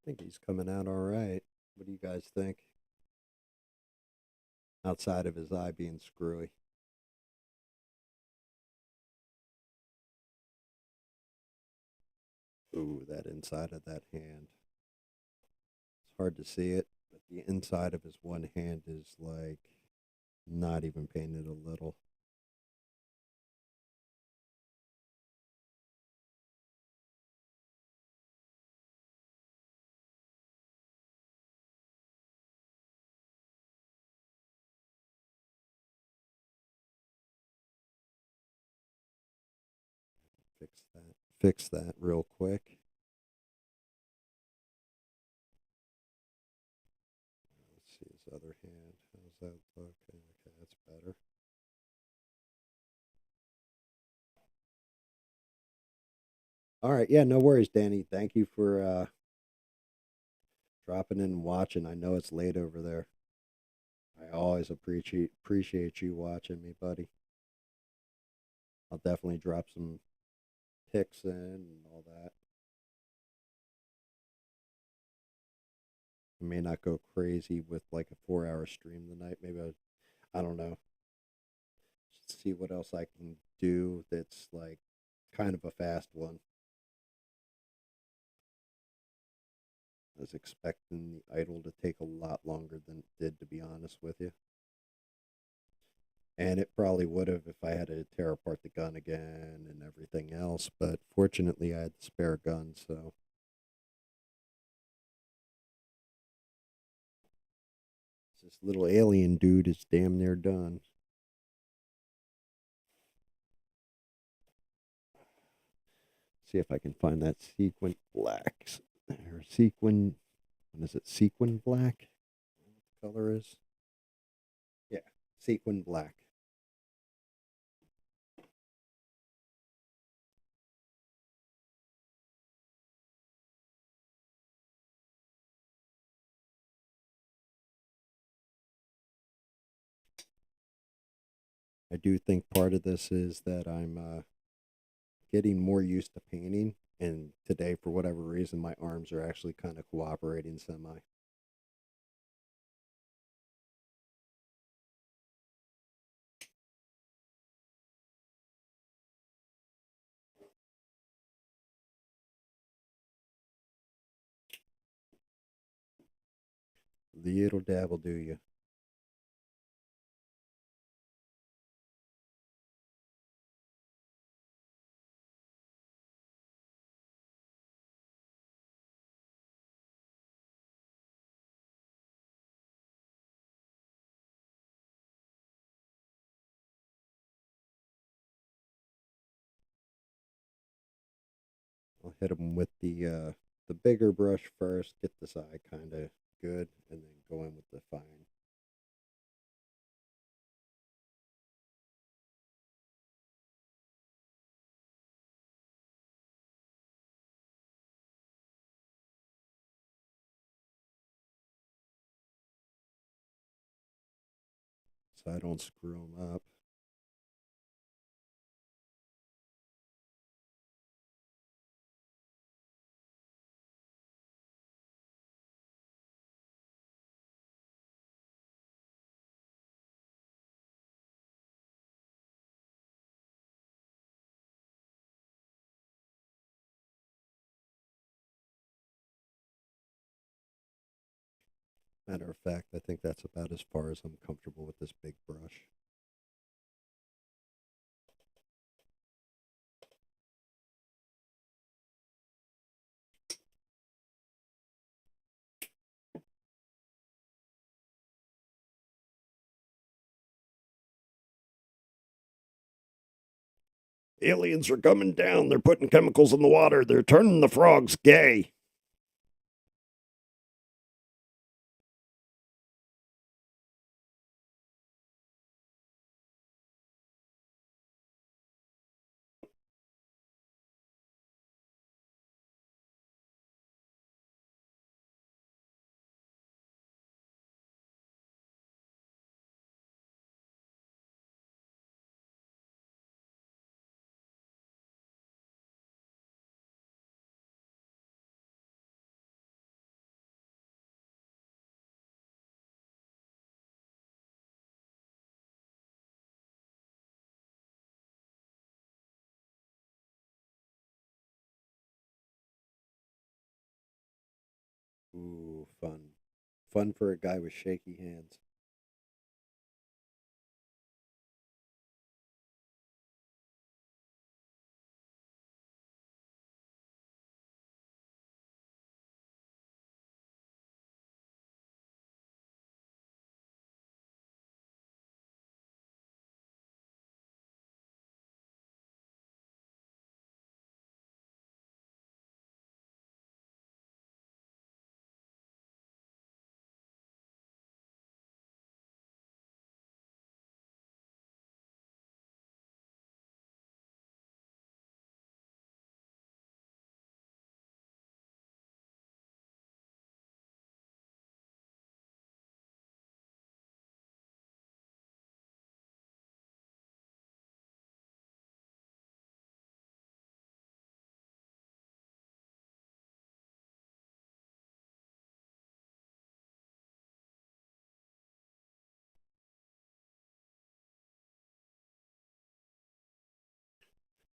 think he's coming out all right. What do you guys think? Outside of his eye being screwy. Ooh, that inside of that hand. It's hard to see it, but the inside of his one hand is like not even painted a little. Fix that. Fix that real quick. Let's see his other hand. How's that look? Okay, that's better. All right, yeah, no worries, Danny. Thank you for dropping in and watching. I know it's late over there. I always appreciate you watching me, buddy. I'll definitely drop some pics in and all that. I may not go crazy with like a 4 hour stream tonight. Maybe I don't know. Just see what else I can do that's like kind of a fast one. I was expecting the idol to take a lot longer than it did, to be honest with you. And it probably would have if I had to tear apart the gun again and everything else. But fortunately, I had the spare gun, so this little alien dude is damn near done. See if I can find that sequin black or sequin. What is it? Sequin black? What the color is? Yeah, sequin black. I do think part of this is that I'm getting more used to painting, and today, for whatever reason, my arms are actually kind of cooperating semi. Little dab will do you. I'll hit them with the bigger brush first, get this eye kind of good, and then go in with the fine. So I don't screw them up. Matter of fact, I think that's about as far as I'm comfortable with this big brush. Aliens are coming down. They're putting chemicals in the water. They're turning the frogs gay. Ooh, fun. Fun for a guy with shaky hands.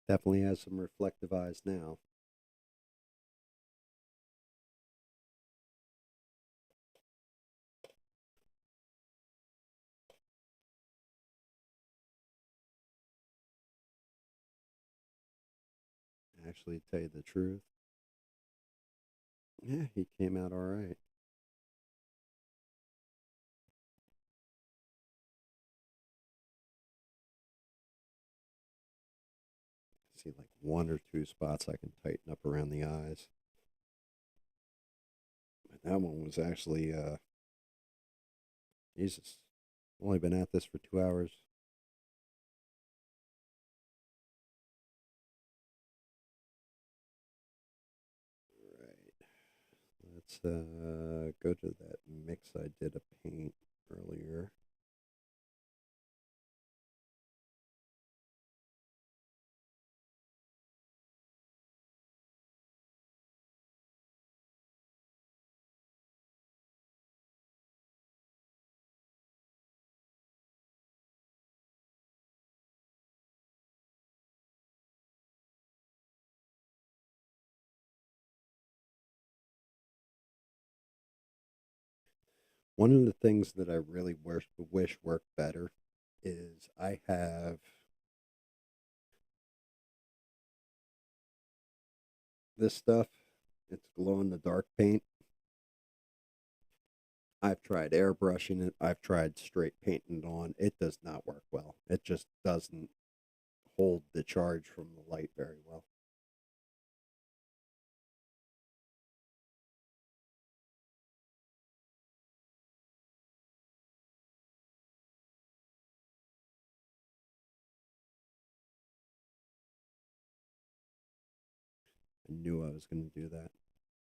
Definitely has some reflective eyes now. Actually, to tell you the truth, yeah, he came out all right. See, like one or two spots I can tighten up around the eyes. But that one was actually, Jesus, only been at this for 2 hours. Right. Let's go to that mix I did a paint earlier. One of the things that I really wish worked better is I have this stuff. It's glow in the dark paint. I've tried airbrushing it. I've tried straight painting it on. It does not work well. It just doesn't hold the charge from the light very well. I knew I was going to do that.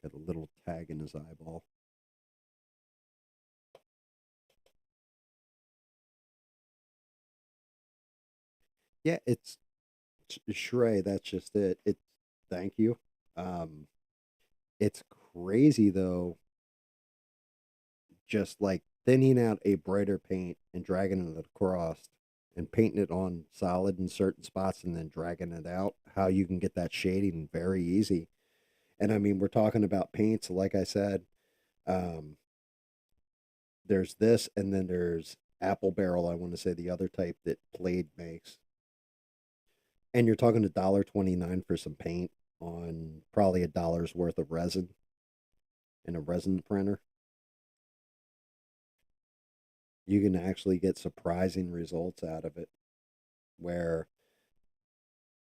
Got a little tag in his eyeball. Yeah, it's Shrey. That's just it. It's thank you. Um, it's crazy though, just like thinning out a brighter paint and dragging it across and painting it on solid in certain spots and then dragging it out, how you can get that shading very easy. And I mean, we're talking about paints, like I said, um, there's this, and then there's Apple Barrel, I want to say the other type that Blade makes. And you're talking $1.29 for some paint on probably $1 worth of resin in a resin printer. You can actually get surprising results out of it. Where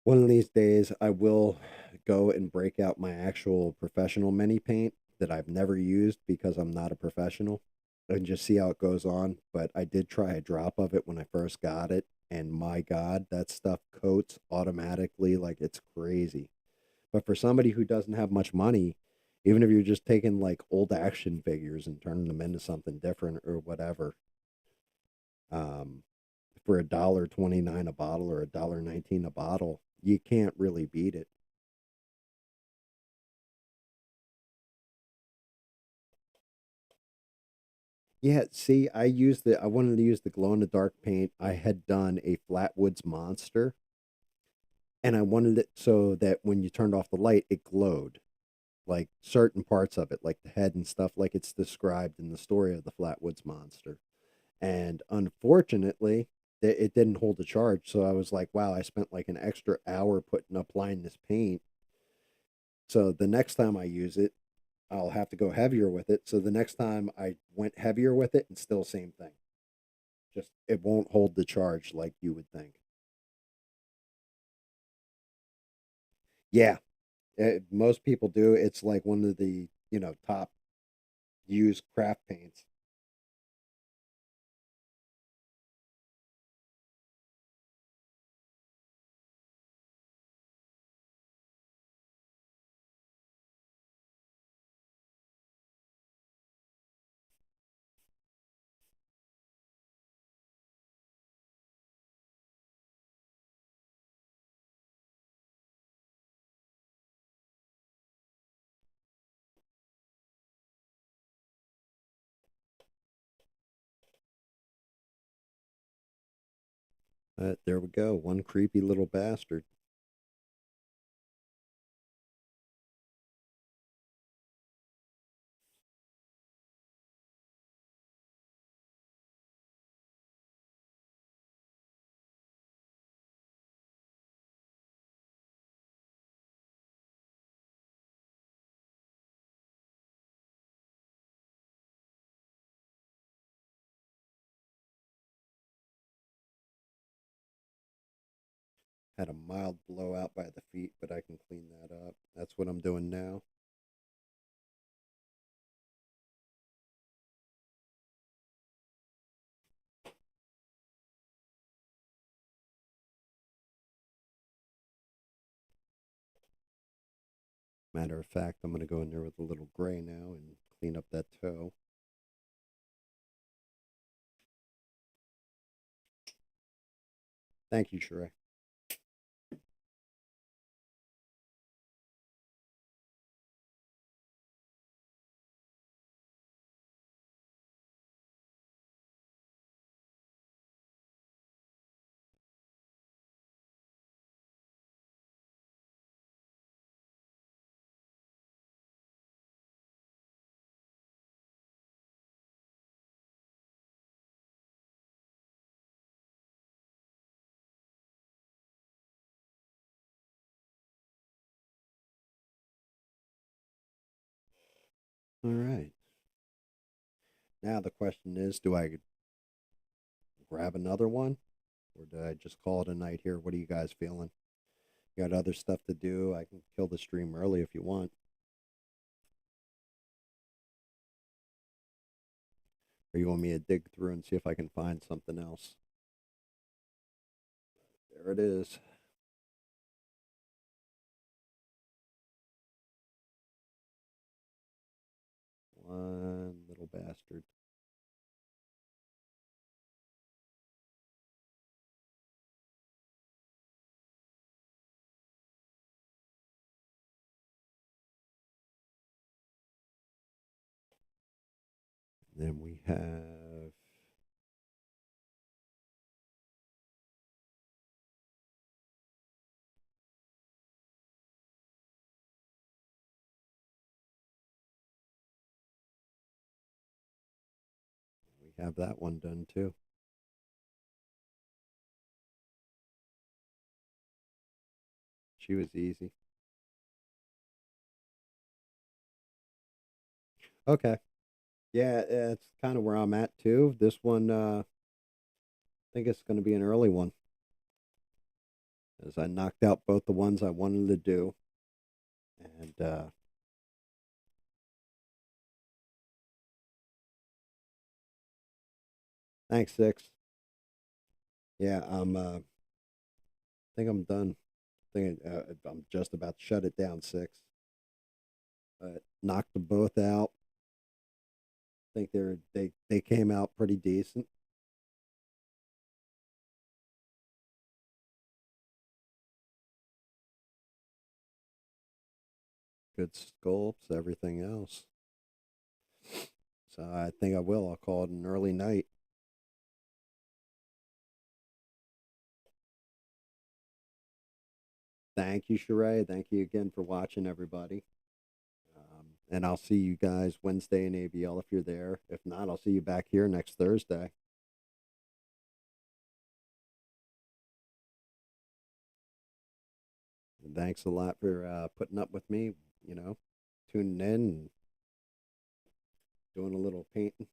one of these days I will go and break out my actual professional mini paint that I've never used because I'm not a professional and just see how it goes on. But I did try a drop of it when I first got it, and my God, that stuff coats automatically like it's crazy. But for somebody who doesn't have much money, even if you're just taking like old action figures and turning them into something different or whatever, um, for $1.29 a bottle or $1.19 a bottle, you can't really beat it. Yeah, see, I wanted to use the glow in the dark paint. I had done a Flatwoods Monster, and I wanted it so that when you turned off the light, it glowed. like certain parts of it, like the head and stuff, like it's described in the story of the Flatwoods Monster. And unfortunately, it didn't hold the charge. So I was like, wow, I spent like an extra hour applying this paint. So the next time I use it, I'll have to go heavier with it. So the next time I went heavier with it, and still same thing. Just it won't hold the charge like you would think. Yeah, most people do. It's like one of the top used craft paints. There we go. One creepy little bastard. Had a mild blowout by the feet, but I can clean that up. That's what I'm doing now. Matter of fact, I'm going to go in there with a little gray now and clean up that toe. Thank you, Sheree. All right. Now the question is, do I grab another one, or do I just call it a night here? What are you guys feeling? You got other stuff to do? I can kill the stream early if you want. Or you want me to dig through and see if I can find something else? There it is. One little bastard. Then we have that one done too. She was easy. Okay. Yeah, it's kind of where I'm at too. This one, I think it's going to be an early one, as I knocked out both the ones I wanted to do. And thanks, Six. Yeah, I think I'm done. I think I'm just about to shut it down, Six. But knocked them both out. I think they came out pretty decent. Good sculpts, everything else. So I think I will. I'll call it an early night. Thank you, Sheree. Thank you again for watching, everybody. And I'll see you guys Wednesday in ABL if you're there. If not, I'll see you back here next Thursday. And thanks a lot for putting up with me, tuning in and doing a little painting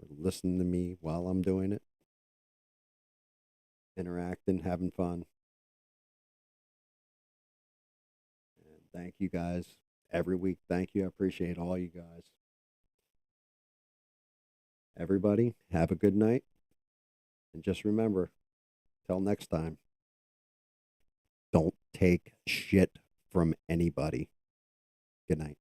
or listening to me while I'm doing it, interacting, having fun. And thank you guys every week. Thank you. I appreciate all you guys. Everybody, have a good night. And just remember, till next time, don't take shit from anybody. Good night.